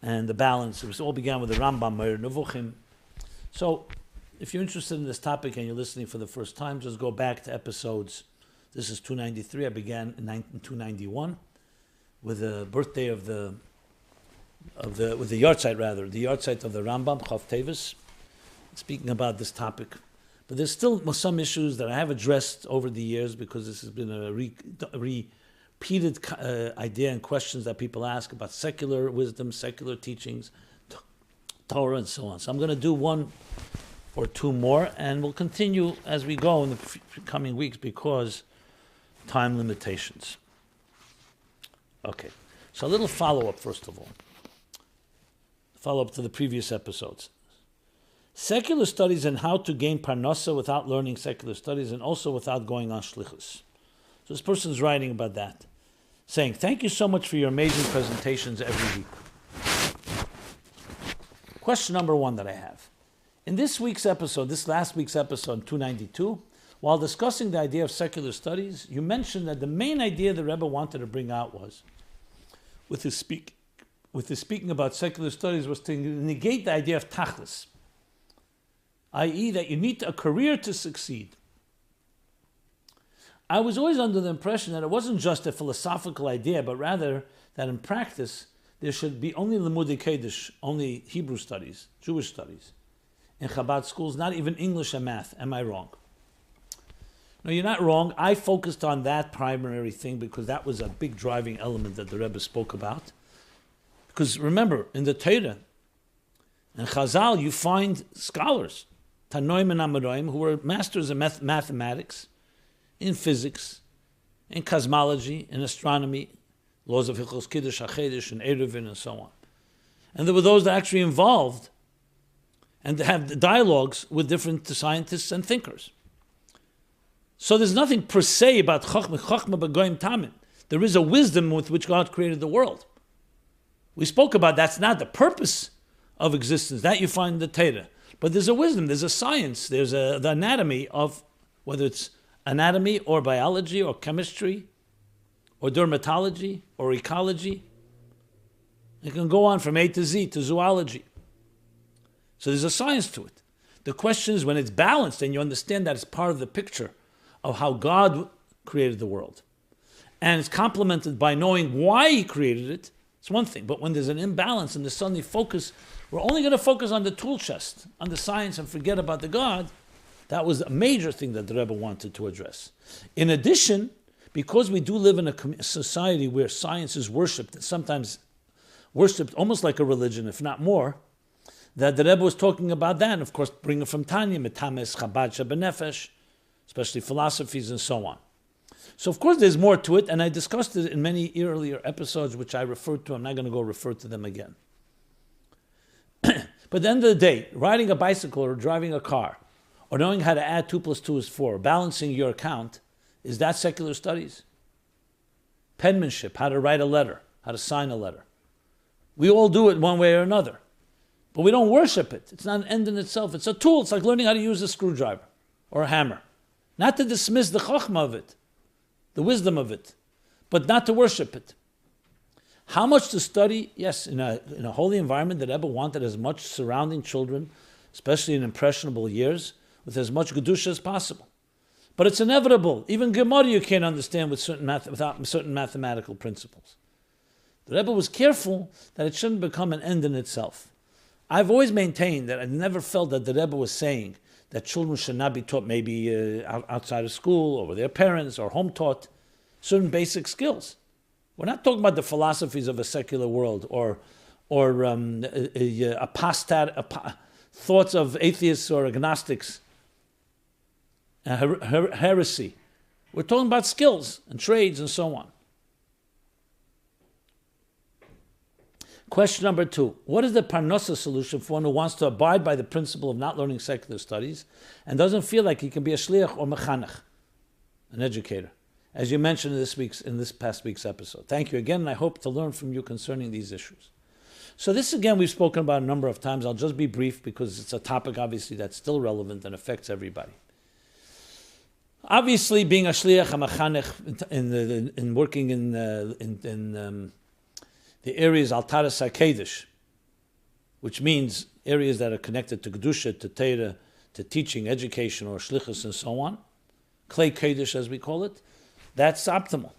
and the balance. It all began with the Rambam, Meir, Nevuchim. So, if you're interested in this topic and you're listening for the first time, just go back to episodes. This is 293. I began in 291 with the birthday of the yahrzeit of the Rambam, Chav Tevis, speaking about this topic. But there's still some issues that I have addressed over the years because this has been a repeated idea and questions that people ask about secular wisdom, secular teachings, Torah, and so on. So I'm going to do one or two more, and we'll continue as we go in the coming weeks because time limitations. Okay, so a little follow-up first of all. Follow-up to the previous episodes. Secular studies and how to gain parnasa without learning secular studies and also without going on shlichus. So this person's writing about that, saying, thank you so much for your amazing presentations every week. Question number one that I have. In this last week's episode 292, while discussing the idea of secular studies, you mentioned that the main idea the Rebbe wanted to bring out was, with his speaking about secular studies, was to negate the idea of tachlis, i.e. that you need a career to succeed. I was always under the impression that it wasn't just a philosophical idea, but rather that in practice there should be only limudei kodesh, only Hebrew studies, Jewish studies. In Chabad schools, not even English and math. Am I wrong? No, you're not wrong. I focused on that primary thing because that was a big driving element that the Rebbe spoke about. Because remember, in the Torah and Chazal, you find scholars, Tanoim and Amoraim, who were masters in mathematics, in physics, in cosmology, in astronomy, laws of Hilchos Kiddush, HaChedesh, and Eruvin, and so on. And there were those that actually involved and have dialogues with different scientists and thinkers. So there's nothing per se about Chochmah b'goyim tamim. There is a wisdom with which God created the world. We spoke about that's not the purpose of existence. That you find in the Torah. But there's a wisdom, there's a science, there's the anatomy of, whether it's anatomy or biology or chemistry or dermatology or ecology. It can go on from A to Z to zoology. So there's a science to it. The question is when it's balanced and you understand that it's part of the picture of how God created the world. And it's complemented by knowing why he created it, it's one thing. But when there's an imbalance and the suddenly focus, we're only going to focus on the tool chest, on the science, and forget about the God. That was a major thing that the Rebbe wanted to address. In addition, because we do live in a society where science is worshipped, and sometimes worshipped almost like a religion, if not more, that the Rebbe was talking about that, and of course bringing from Tanya, Metames, Chabad, Shebenefesh, especially philosophies and so on. So of course there's more to it, and I discussed it in many earlier episodes which I referred to. I'm not going to go refer to them again. But at the end of the day, riding a bicycle or driving a car, or knowing how to add 2 + 2 is 4, balancing your account, is that secular studies? Penmanship, how to write a letter, how to sign a letter. We all do it one way or another. But we don't worship it. It's not an end in itself. It's a tool. It's like learning how to use a screwdriver or a hammer. Not to dismiss the chokhmah of it, the wisdom of it, but not to worship it. How much to study? Yes, in a holy environment, the Rebbe wanted as much surrounding children, especially in impressionable years, with as much gedusha as possible. But it's inevitable. Even Gemara you can't understand without certain mathematical principles. The Rebbe was careful that it shouldn't become an end in itself. I've always maintained that I never felt that the Rebbe was saying that children should not be taught maybe outside of school or with their parents or home taught certain basic skills. We're not talking about the philosophies of a secular world or thoughts of atheists or agnostics, heresy. We're talking about skills and trades and so on. Question number 2. What is the parnasa solution for one who wants to abide by the principle of not learning secular studies and doesn't feel like he can be a shliach or mechanech, an educator, as you mentioned in this past week's episode? Thank you again, and I hope to learn from you concerning these issues. So this, again, we've spoken about a number of times. I'll just be brief because it's a topic, obviously, that's still relevant and affects everybody. Obviously, being a shliach, a mechanech, in working in the areas Altaras HaKedesh, which means areas that are connected to Kedusha, to Torah, to teaching, education, or shlichus, and so on, Klei Kodesh as we call it, that's optimal.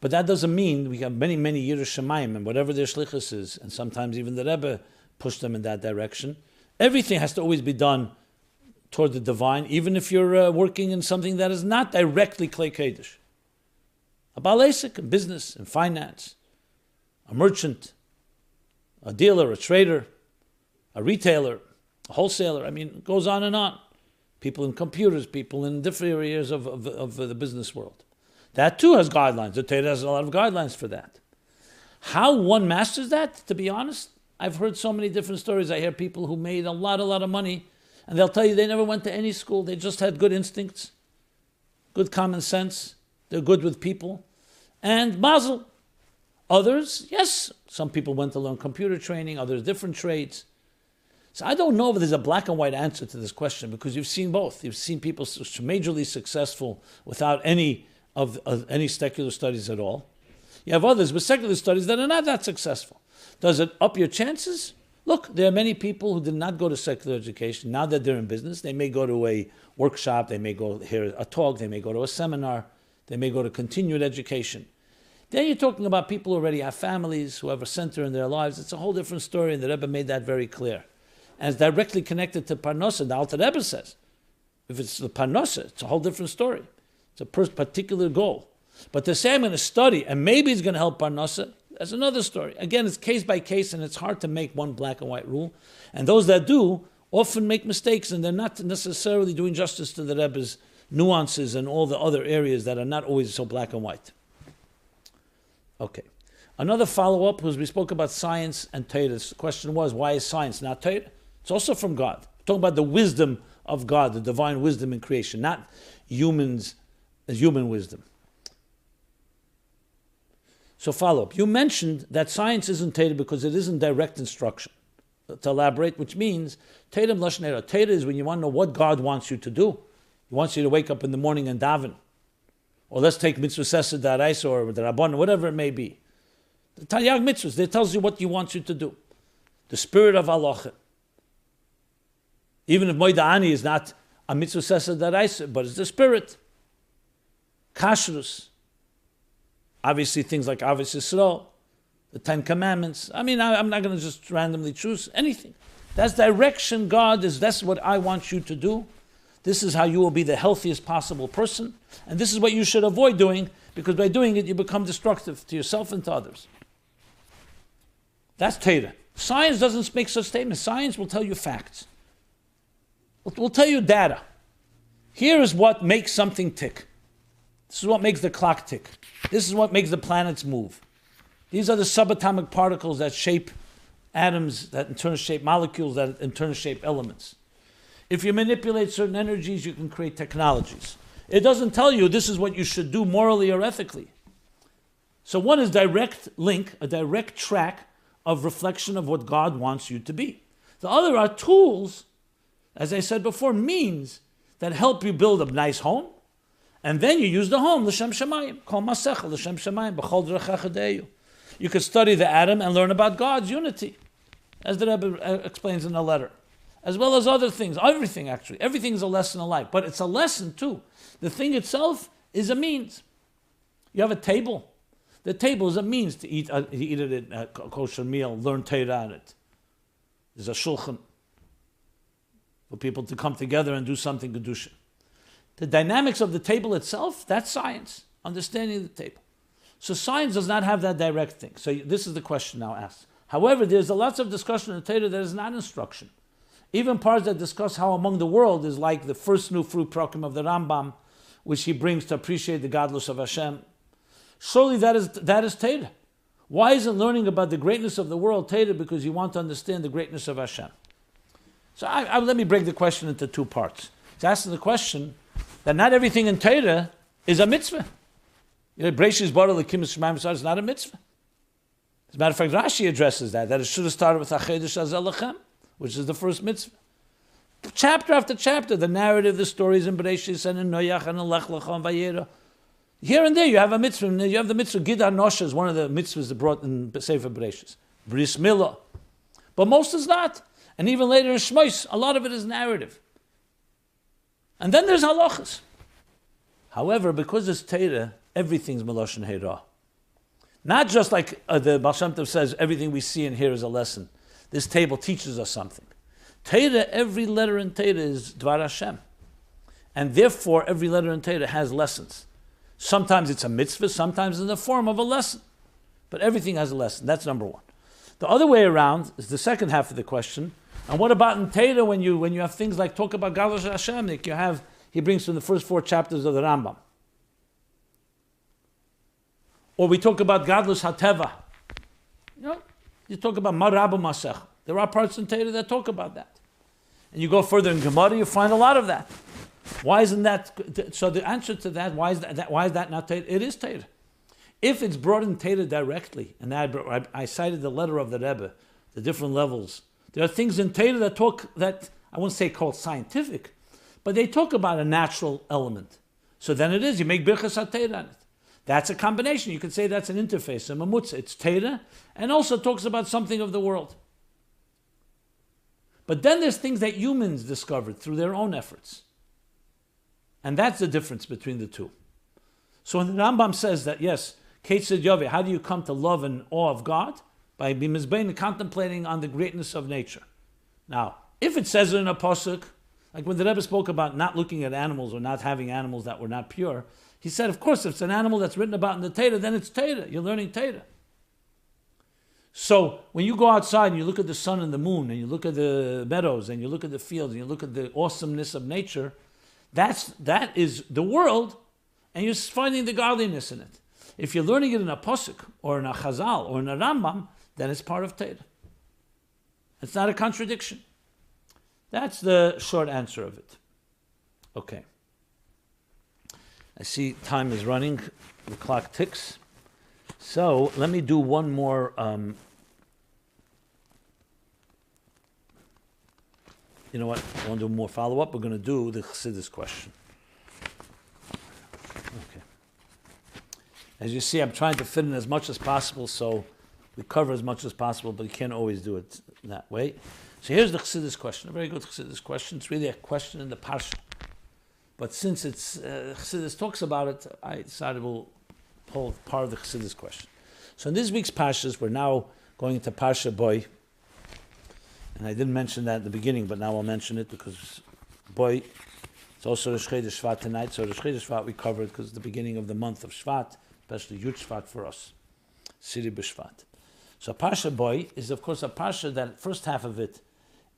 But that doesn't mean we have many, many Yiras Shamayim, and whatever their shlichus is, and sometimes even the Rebbe pushed them in that direction. Everything has to always be done toward the divine, even if you're working in something that is not directly Klei Kodesh. A Baal Esek in business, in finance, a merchant, a dealer, a trader, a retailer, a wholesaler. I mean, it goes on and on. People in computers, people in different areas of the business world. That too has guidelines. The Torah has a lot of guidelines for that. How one masters that, to be honest, I've heard so many different stories. I hear people who made a lot of money, and they'll tell you they never went to any school. They just had good instincts, good common sense. They're good with people. And mazel. Others, yes, some people went to learn computer training, others different trades. So I don't know if there's a black and white answer to this question, because you've seen both. You've seen people majorly successful without any of any secular studies at all. You have others with secular studies that are not that successful. Does it up your chances? Look, there are many people who did not go to secular education. Now that they're in business, they may go to a workshop, they may go hear a talk, they may go to a seminar, they may go to continued education. Then you're talking about people who already have families, who have a center in their lives. It's a whole different story, and the Rebbe made that very clear. And it's directly connected to Parnosa. The Alter Rebbe says, if it's the Parnosa, it's a whole different story. It's a particular goal. But to say I'm going to study, and maybe it's going to help Parnosa, that's another story. Again, it's case by case, and it's hard to make one black and white rule. And those that do often make mistakes, and they're not necessarily doing justice to the Rebbe's nuances and all the other areas that are not always so black and white. Okay. Another follow-up was we spoke about science and Torah. The question was, why is science not Torah? It's also from God. We're talking about the wisdom of God, the divine wisdom in creation, not human wisdom. So follow-up. You mentioned that science isn't Torah because it isn't direct instruction. To elaborate, which means Torah is when you want to know what God wants you to do. He wants you to wake up in the morning and daven. Or let's take mitzvah sesed daraisa or the rabban, whatever it may be. The Taryag mitzvahs, it tells you what he wants you to do. The spirit of halacha. Even if Moed Ani is not a mitzvah sesed daraisa, but it's the spirit. Kashrus. Obviously things like Avos Yisrael, the Ten Commandments. I mean, I'm not going to just randomly choose anything. That's direction. That's what I want you to do. This is how you will be the healthiest possible person. And this is what you should avoid doing, because by doing it, you become destructive to yourself and to others. That's Torah. Science doesn't make such statements. Science will tell you facts. Will tell you data. Here is what makes something tick. This is what makes the clock tick. This is what makes the planets move. These are the subatomic particles that shape atoms, that in turn shape molecules, that in turn shape elements. If you manipulate certain energies, you can create technologies. It doesn't tell you this is what you should do morally or ethically. So one is direct link, a direct track of reflection of what God wants you to be. The other are tools, as I said before, means that help you build a nice home, and then you use the home, l'shem shemayim, kol masecha, l'shem shemayim, b'chol d'rechecha deyu. You could study the atom and learn about God's unity, as the Rebbe explains in the letter. As well as other things, everything actually. Everything is a lesson in life, but it's a lesson too. The thing itself is a means. You have a table. The table is a means to eat it at a kosher meal, learn Torah on it. There's a shulchan for people to come together and do something kedusha. The dynamics of the table itself, that's science, understanding the table. So science does not have that direct thing. So this is the question now asked. However, there's lots of discussion in the Torah that is not instruction. Even parts that discuss how among the world is like the first new fruit program of the Rambam, which he brings to appreciate the galus of Hashem. Surely that is Torah. Why isn't learning about the greatness of the world Torah? Because you want to understand the greatness of Hashem. So let me break the question into two parts. It's asking the question that not everything in Torah is a mitzvah. Breishis bara l'kim shemaim is not a mitzvah. As a matter of fact, Rashi addresses that it should have started with Chodesh hazeh lechem, which is the first mitzvah. Chapter after chapter, the narrative, the stories in Bereshis and in Noach and in Lech Lecha and Vayera. Here and there you have a mitzvah. You have the mitzvah, Gid HaNosha is one of the mitzvahs that brought in Sefer Bereshis. Bris Milah. But most is not. And even later in Shmos, a lot of it is narrative. And then there's halachas. However, because it's Torah, everything's Meloshen Hera. Not just like the Baal Shem Tov says, everything we see and hear is a lesson. This table teaches us something. Torah, every letter in Torah is Dvar Hashem. And therefore, every letter in Torah has lessons. Sometimes it's a mitzvah, sometimes in the form of a lesson. But everything has a lesson. That's number one. The other way around is the second half of the question. And what about in Torah when you have things like talk about galus Hashem, like he brings from the first 4 chapters of the Rambam. Or we talk about galus hateva. You talk about marabu masech. There are parts in Torah that talk about that. And you go further in Gemara, you find a lot of that. Why isn't that? So the answer to that, why is that not Torah? It is Torah. If it's brought in Torah directly, and I cited the letter of the Rebbe, the different levels, there are things in Torah that I won't say called scientific, but they talk about a natural element. So then it is, you make birchas HaTorah on it. That's a combination. You could say that's an interface, a mamutza. It's Torah, and also talks about something of the world. But then there's things that humans discovered through their own efforts. And that's the difference between the two. So when the Rambam says that, yes, Ketzad Yoveh, how do you come to love and awe of God? By bimizbein and contemplating on the greatness of nature. Now, if it says it in a pasuk, like when the Rebbe spoke about not looking at animals or not having animals that were not pure, he said, of course, if it's an animal that's written about in the Torah, then it's Torah. You're learning Torah. So when you go outside and you look at the sun and the moon, and you look at the meadows, and you look at the fields, and you look at the awesomeness of nature, that is the world, and you're finding the godliness in it. If you're learning it in a pasuk, or in a chazal, or in a Rambam, then it's part of Torah. It's not a contradiction. That's the short answer of it. Okay. I see time is running. The clock ticks. So let me do one more. You know what? I want to do more follow-up. We're going to do the Chassidus question. Okay. As you see, I'm trying to fit in as much as possible, so we cover as much as possible, but you can't always do it that way. So here's the Chassidus question, a very good Chassidus question. It's really a question in the Parsha. But since it's Chassidus talks about it, I decided we'll pull part of the Chassidus question. So in this week's Parshas, we're now going into Parsha Boy. And I didn't mention that at the beginning, but now I'll mention it because Boy, it's also Rosh Chodesh Shvat tonight. So Rosh Chodesh Shvat we covered because it's the beginning of the month of Shvat, especially Yud Shvat for us, Siri B'Shvat. So Parsha Boy is, of course, a Parsha that first half of it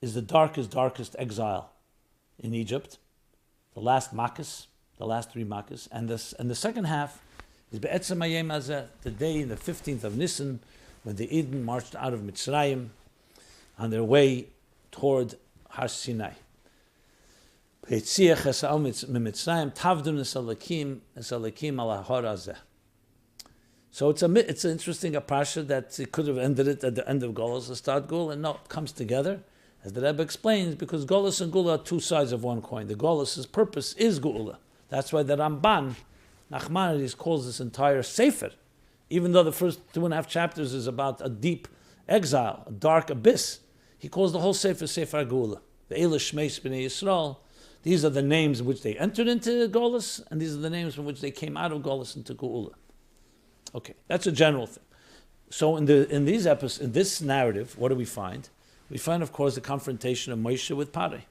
is the darkest exile in Egypt, the last Makkos, the last 3 Makkos, and the second half is Be'etzem Hayom Hazeh, the day, the 15th of Nisan, when the Eden marched out of Mitzrayim on their way toward Har Sinai. So it's an interesting parsha that it could have ended it at the end of galus to start geulah, and no, it comes together, as the Rebbe explains, because galus and geulah are 2 sides of one coin. The galus's purpose is geulah. That's why the Ramban, Nachmanides, calls this entire sefer, even though the first 2.5 chapters is about a deep exile, a dark abyss. He calls the whole sefer Sefer geulah. The Eila Shmeis B'nai Yisrael. These are the names in which they entered into galus, and these are the names in which they came out of galus into geulah. Okay, that's a general thing. So in this narrative, what do we find? We find, of course, the confrontation of Moshe with Pari.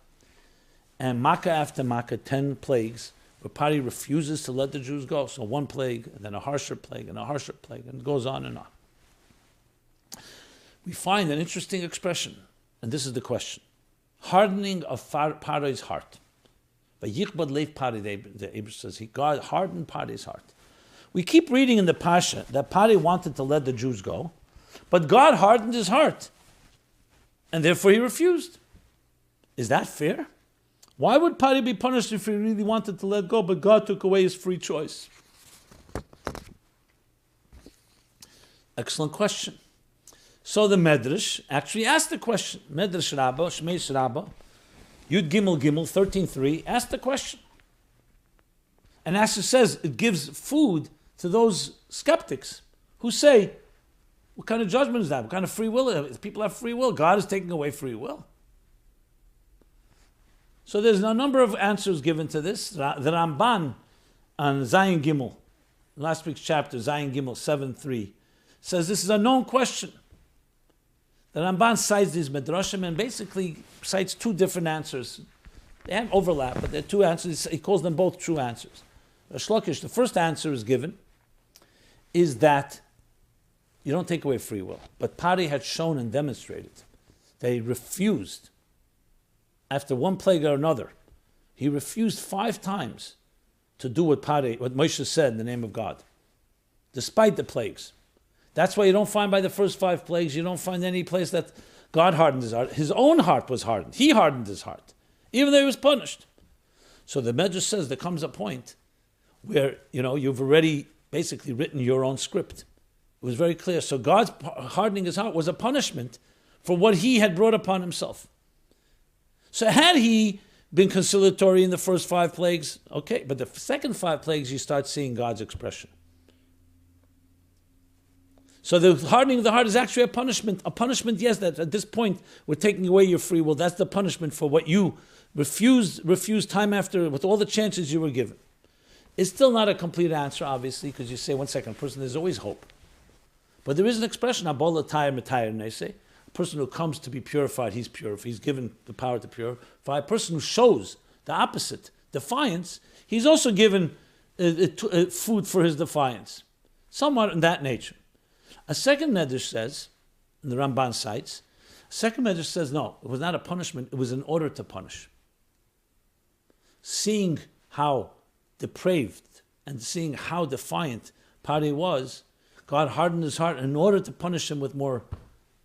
And Makkah after Makkah, 10 plagues, where Pari refuses to let the Jews go. So 1 plague, and then a harsher plague, and a harsher plague, and it goes on and on. We find an interesting expression, and this is the question. Hardening of Pari's heart. Vayichbad leiv Pari, the Heber says, God hardened Pari's heart. We keep reading in the Pasha that Pari wanted to let the Jews go, but God hardened his heart, and therefore he refused. Is that fair? Why would Pari be punished if he really wanted to let go, but God took away his free choice? Excellent question. So the Medrash actually asked the question. Medrash Rabbah, Shmeis Rabbah, Yud Gimel Gimel, 13.3, asked the question. And as it says, it gives food to those skeptics who say, What kind of judgment is that? What kind of free will? If people have free will, God is taking away free will. So there's a number of answers given to this. The Ramban on Zayin Gimel, last week's chapter, Zayin Gimel 7:3, says this is a known question. The Ramban cites these Midrashim and basically cites two different answers. They have overlap, but they're two answers. He calls them both true answers. Rosh Lakish, the first answer is given, is that you don't take away free will. But Pari had shown and demonstrated that he refused, after one plague or another, he refused 5 times to do what Moshe said in the name of God, despite the plagues. That's why you don't find by the first 5 plagues, you don't find any place that God hardened his heart. His own heart was hardened. He hardened his heart, even though he was punished. So the Medrash says there comes a point where, you've already basically written your own script. It was very clear. So God's hardening his heart was a punishment for what he had brought upon himself. So had he been conciliatory in the first 5 plagues, okay, but the second 5 plagues, you start seeing God's expression. So the hardening of the heart is actually a punishment. A punishment, yes, that at this point we're taking away your free will. That's the punishment for what you refused time after, with all the chances you were given. It's still not a complete answer, obviously, because you say, one second, person, there's always hope. But there is an expression, Abola Tayr Matayr, and they say, a person who comes to be purified, he's purified. He's given the power to purify. A person who shows the opposite, defiance, he's also given food for his defiance. Somewhat in that nature. A second Medrash says, in the Ramban cites, a second Medrash says, no, it was not a punishment, it was in order to punish. Seeing how depraved and seeing how defiant Pari was, God hardened his heart in order to punish him with more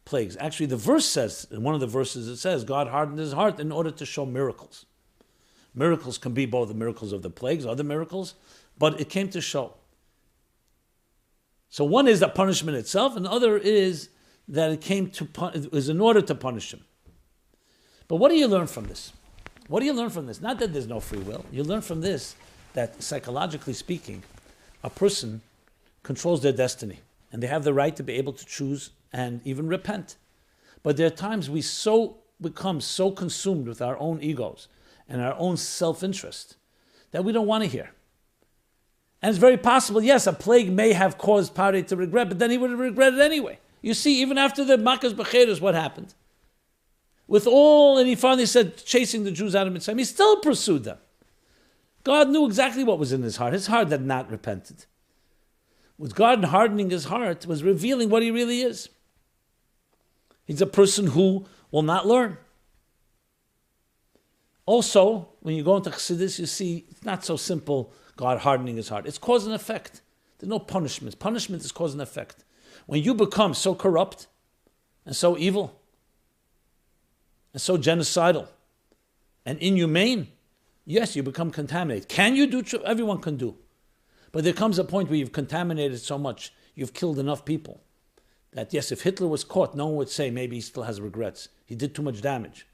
plagues. Actually, the verse says, in one of the verses it says, God hardened his heart in order to show miracles. Miracles can be both the miracles of the plagues, other miracles, but it came to show. So one is the punishment itself, and the other is that it was in order to punish him. But what do you learn from this? What do you learn from this? Not that there's no free will. You learn from this that psychologically speaking, a person controls their destiny, and they have the right to be able to choose and even repent. But there are times we become so consumed with our own egos and our own self-interest that we don't want to hear. And it's very possible, yes, a plague may have caused Pari to regret, but then he would have regretted anyway. You see, even after the Makas Becheres, what happened? And he finally said, chasing the Jews out of Mitzrayim, he still pursued them. God knew exactly what was in his heart. His heart had not repented. With God hardening his heart was revealing what he really is. He's a person who will not learn. Also, when you go into Chassidus, you see it's not so simple, God hardening his heart. It's cause and effect. There's no punishment. Punishment is cause and effect. When you become so corrupt and so evil and so genocidal and inhumane, yes, you become contaminated. Can you do? Everyone can do. But there comes a point where you've contaminated so much, you've killed enough people, that yes, if Hitler was caught, no one would say maybe he still has regrets. He did too much damage.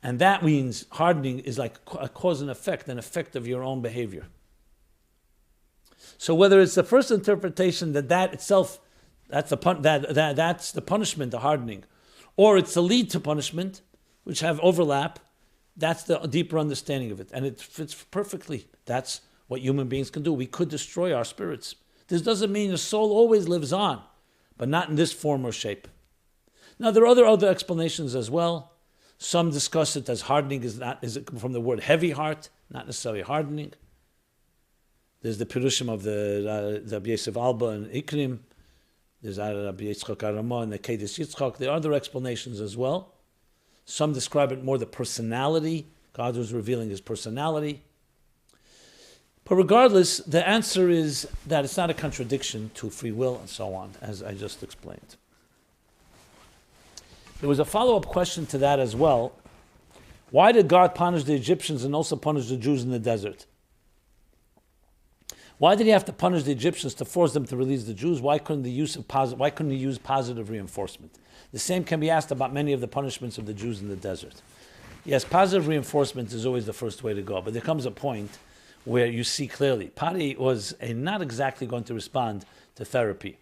And that means hardening is like a cause and effect, an effect of your own behavior. So whether it's the first interpretation that itself, that's the punishment, the hardening, or it's the lead to punishment, which have overlap, that's the deeper understanding of it. And it fits perfectly. That's what human beings can do. We could destroy our spirits. This doesn't mean the soul always lives on, but not in this form or shape. Now, there are other explanations as well. Some discuss it as hardening is from the word heavy heart, not necessarily hardening. There's the Pirushim of the Rabbi Yosef Alba and Ikrim. There's Rabbi Yitzchak Arama and the Kedes Yitzchak. There are other explanations as well. Some describe it more the personality. God was revealing his personality. But regardless, the answer is that it's not a contradiction to free will and so on, as I just explained. There was a follow-up question to that as well. Why did God punish the Egyptians and also punish the Jews in the desert? Why did he have to punish the Egyptians to force them to release the Jews? Why couldn't he use positive reinforcement? The same can be asked about many of the punishments of the Jews in the desert. Yes, positive reinforcement is always the first way to go, but there comes a point where you see clearly, Pari was not exactly going to respond to therapy.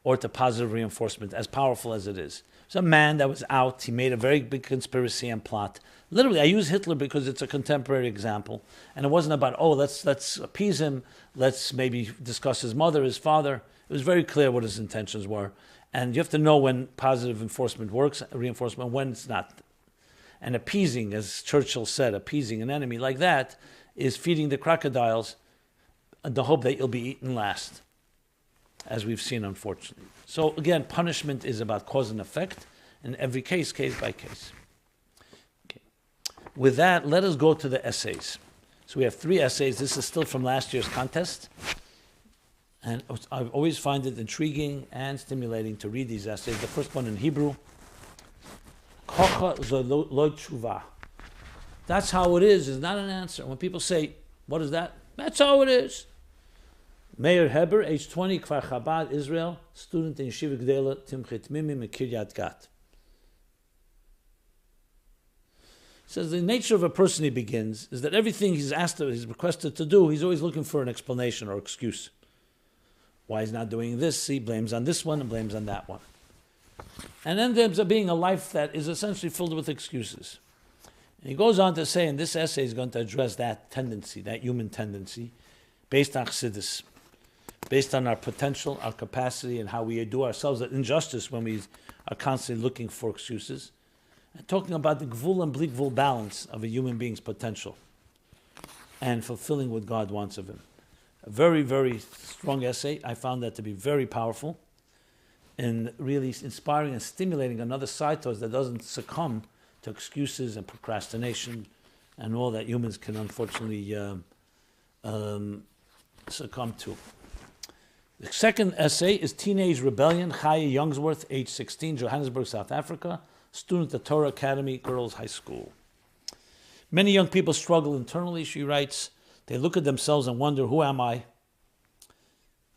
or to positive reinforcement, as powerful as it is. There's a man that was out, he made a very big conspiracy and plot. Literally, I use Hitler because it's a contemporary example. And it wasn't about, let's appease him, let's maybe discuss his mother, his father. It was very clear what his intentions were. And you have to know when positive reinforcement works, when it's not. And appeasing, as Churchill said, appeasing an enemy like that is feeding the crocodiles the hope that you'll be eaten last, as we've seen, unfortunately. So again, punishment is about cause and effect, in every case by case. Okay. With that, let us go to the essays. So we have 3 essays. This is still from last year's contest. And I always find it intriguing and stimulating to read these essays. The first one in Hebrew. Tשובה. That's how it is not an answer. When people say, what is that? That's how it is. Meir Heber, age 20, Kfar Chabad, Israel, student in Yeshiva geulah, Timchet Mimim, Kiryat Gat. Says the nature of a person he begins is that everything he's requested to do, he's always looking for an explanation or excuse. Why he's not doing this, he blames on this one and blames on that one. And then there ends up being a life that is essentially filled with excuses. And he goes on to say, in this essay, he's going to address that tendency, that human tendency, based on Chassidus, based on our potential, our capacity, and how we do ourselves an injustice when we are constantly looking for excuses, and talking about the geulah and bli gevul balance of a human being's potential and fulfilling what God wants of him. A very, very strong essay. I found that to be very powerful and really inspiring and stimulating another side to us that doesn't succumb to excuses and procrastination and all that humans can unfortunately succumb to. The second essay is Teenage Rebellion, Chaya Youngworth, age 16, Johannesburg, South Africa, student at Torah Academy Girls High School. Many young people struggle internally, she writes. They look at themselves and wonder, who am I?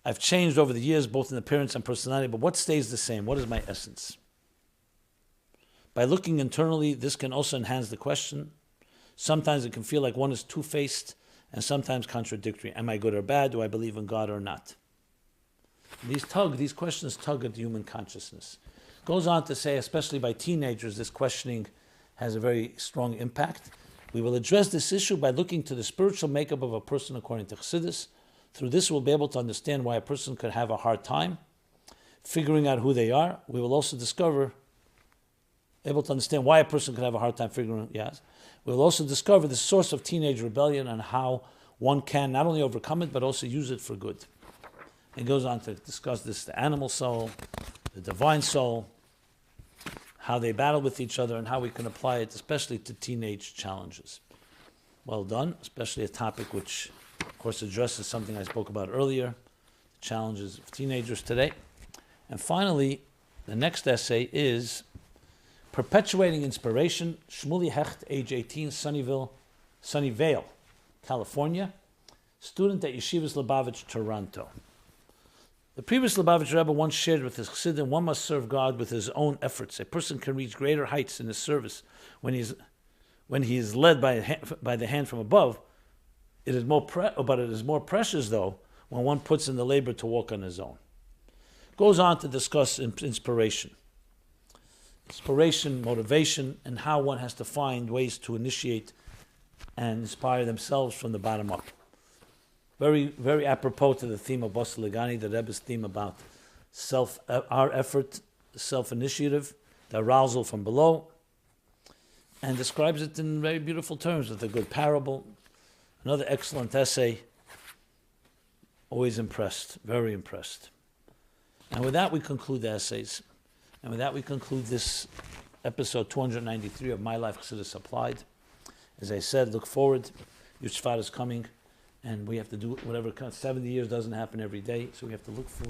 I've changed over the years, both in appearance and personality, but what stays the same? What is my essence? By looking internally, this can also enhance the question. Sometimes it can feel like one is two-faced and sometimes contradictory. Am I good or bad? Do I believe in God or not? These questions tug at human consciousness. Goes on to say, especially by teenagers, this questioning has a very strong impact. We will address this issue by looking to the spiritual makeup of a person according to Chassidus. Through this, we'll be able to understand why a person could have a hard time figuring out who they are. We will also able to understand why a person could have a hard time figuring out, We'll also discover the source of teenage rebellion and how one can not only overcome it, but also use it for good. It goes on to discuss this, the animal soul, the divine soul, how they battle with each other, and how we can apply it, especially to teenage challenges. Well done, especially a topic which, of course, addresses something I spoke about earlier, the challenges of teenagers today. And finally, the next essay is Perpetuating Inspiration, Shmuli Hecht, age 18, Sunnyvale, California, student at Yeshivas Lubavitch, Toronto. The previous Lubavitch Rebbe once shared with his Chassidim, one must serve God with his own efforts. A person can reach greater heights in his service when he is led by the hand from above. But it is more precious, though, when one puts in the labor to walk on his own. Goes on to discuss inspiration, motivation, and how one has to find ways to initiate and inspire themselves from the bottom up. Very, very apropos to the theme of Basel Legani, the Rebbe's theme about our effort, self-initiative, the arousal from below, and describes it in very beautiful terms with a good parable. Another excellent essay. Always impressed, very impressed. And with that, we conclude the essays. And with that, we conclude this episode 293 of MyLife, Chassidus Applied. As I said, look forward. Your Shevat is coming. And we have to do whatever 70 years doesn't happen every day. So we have to look for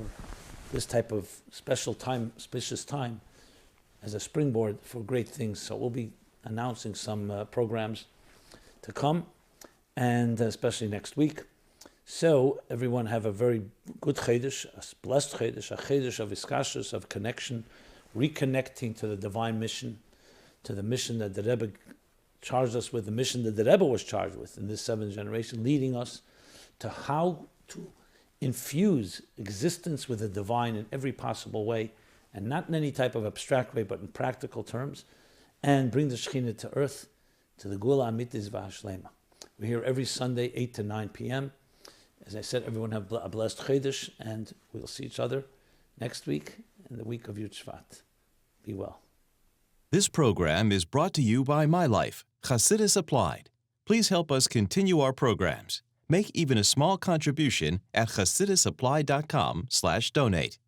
this type of special time, auspicious time, as a springboard for great things. So we'll be announcing some programs to come, and especially next week. So everyone have a very good Chodesh, a blessed Chodesh, a Chodesh of iskashus, of connection, reconnecting to the divine mission, to the mission that the Rebbe charged us with, the mission that the Rebbe was charged with in this seventh generation, leading us to how to infuse existence with the divine in every possible way, and not in any type of abstract way, but in practical terms, and bring the Shekhinah to earth, to the geulah amitis v'hashlema. We're here every Sunday, 8 to 9 p.m. As I said, everyone have a blessed Chodesh, and we'll see each other next week and the week of your Shevat. Be well. This program is brought to you by MyLife, Chassidus Applied. Please help us continue our programs. Make even a small contribution at chassidusapply.com/donate.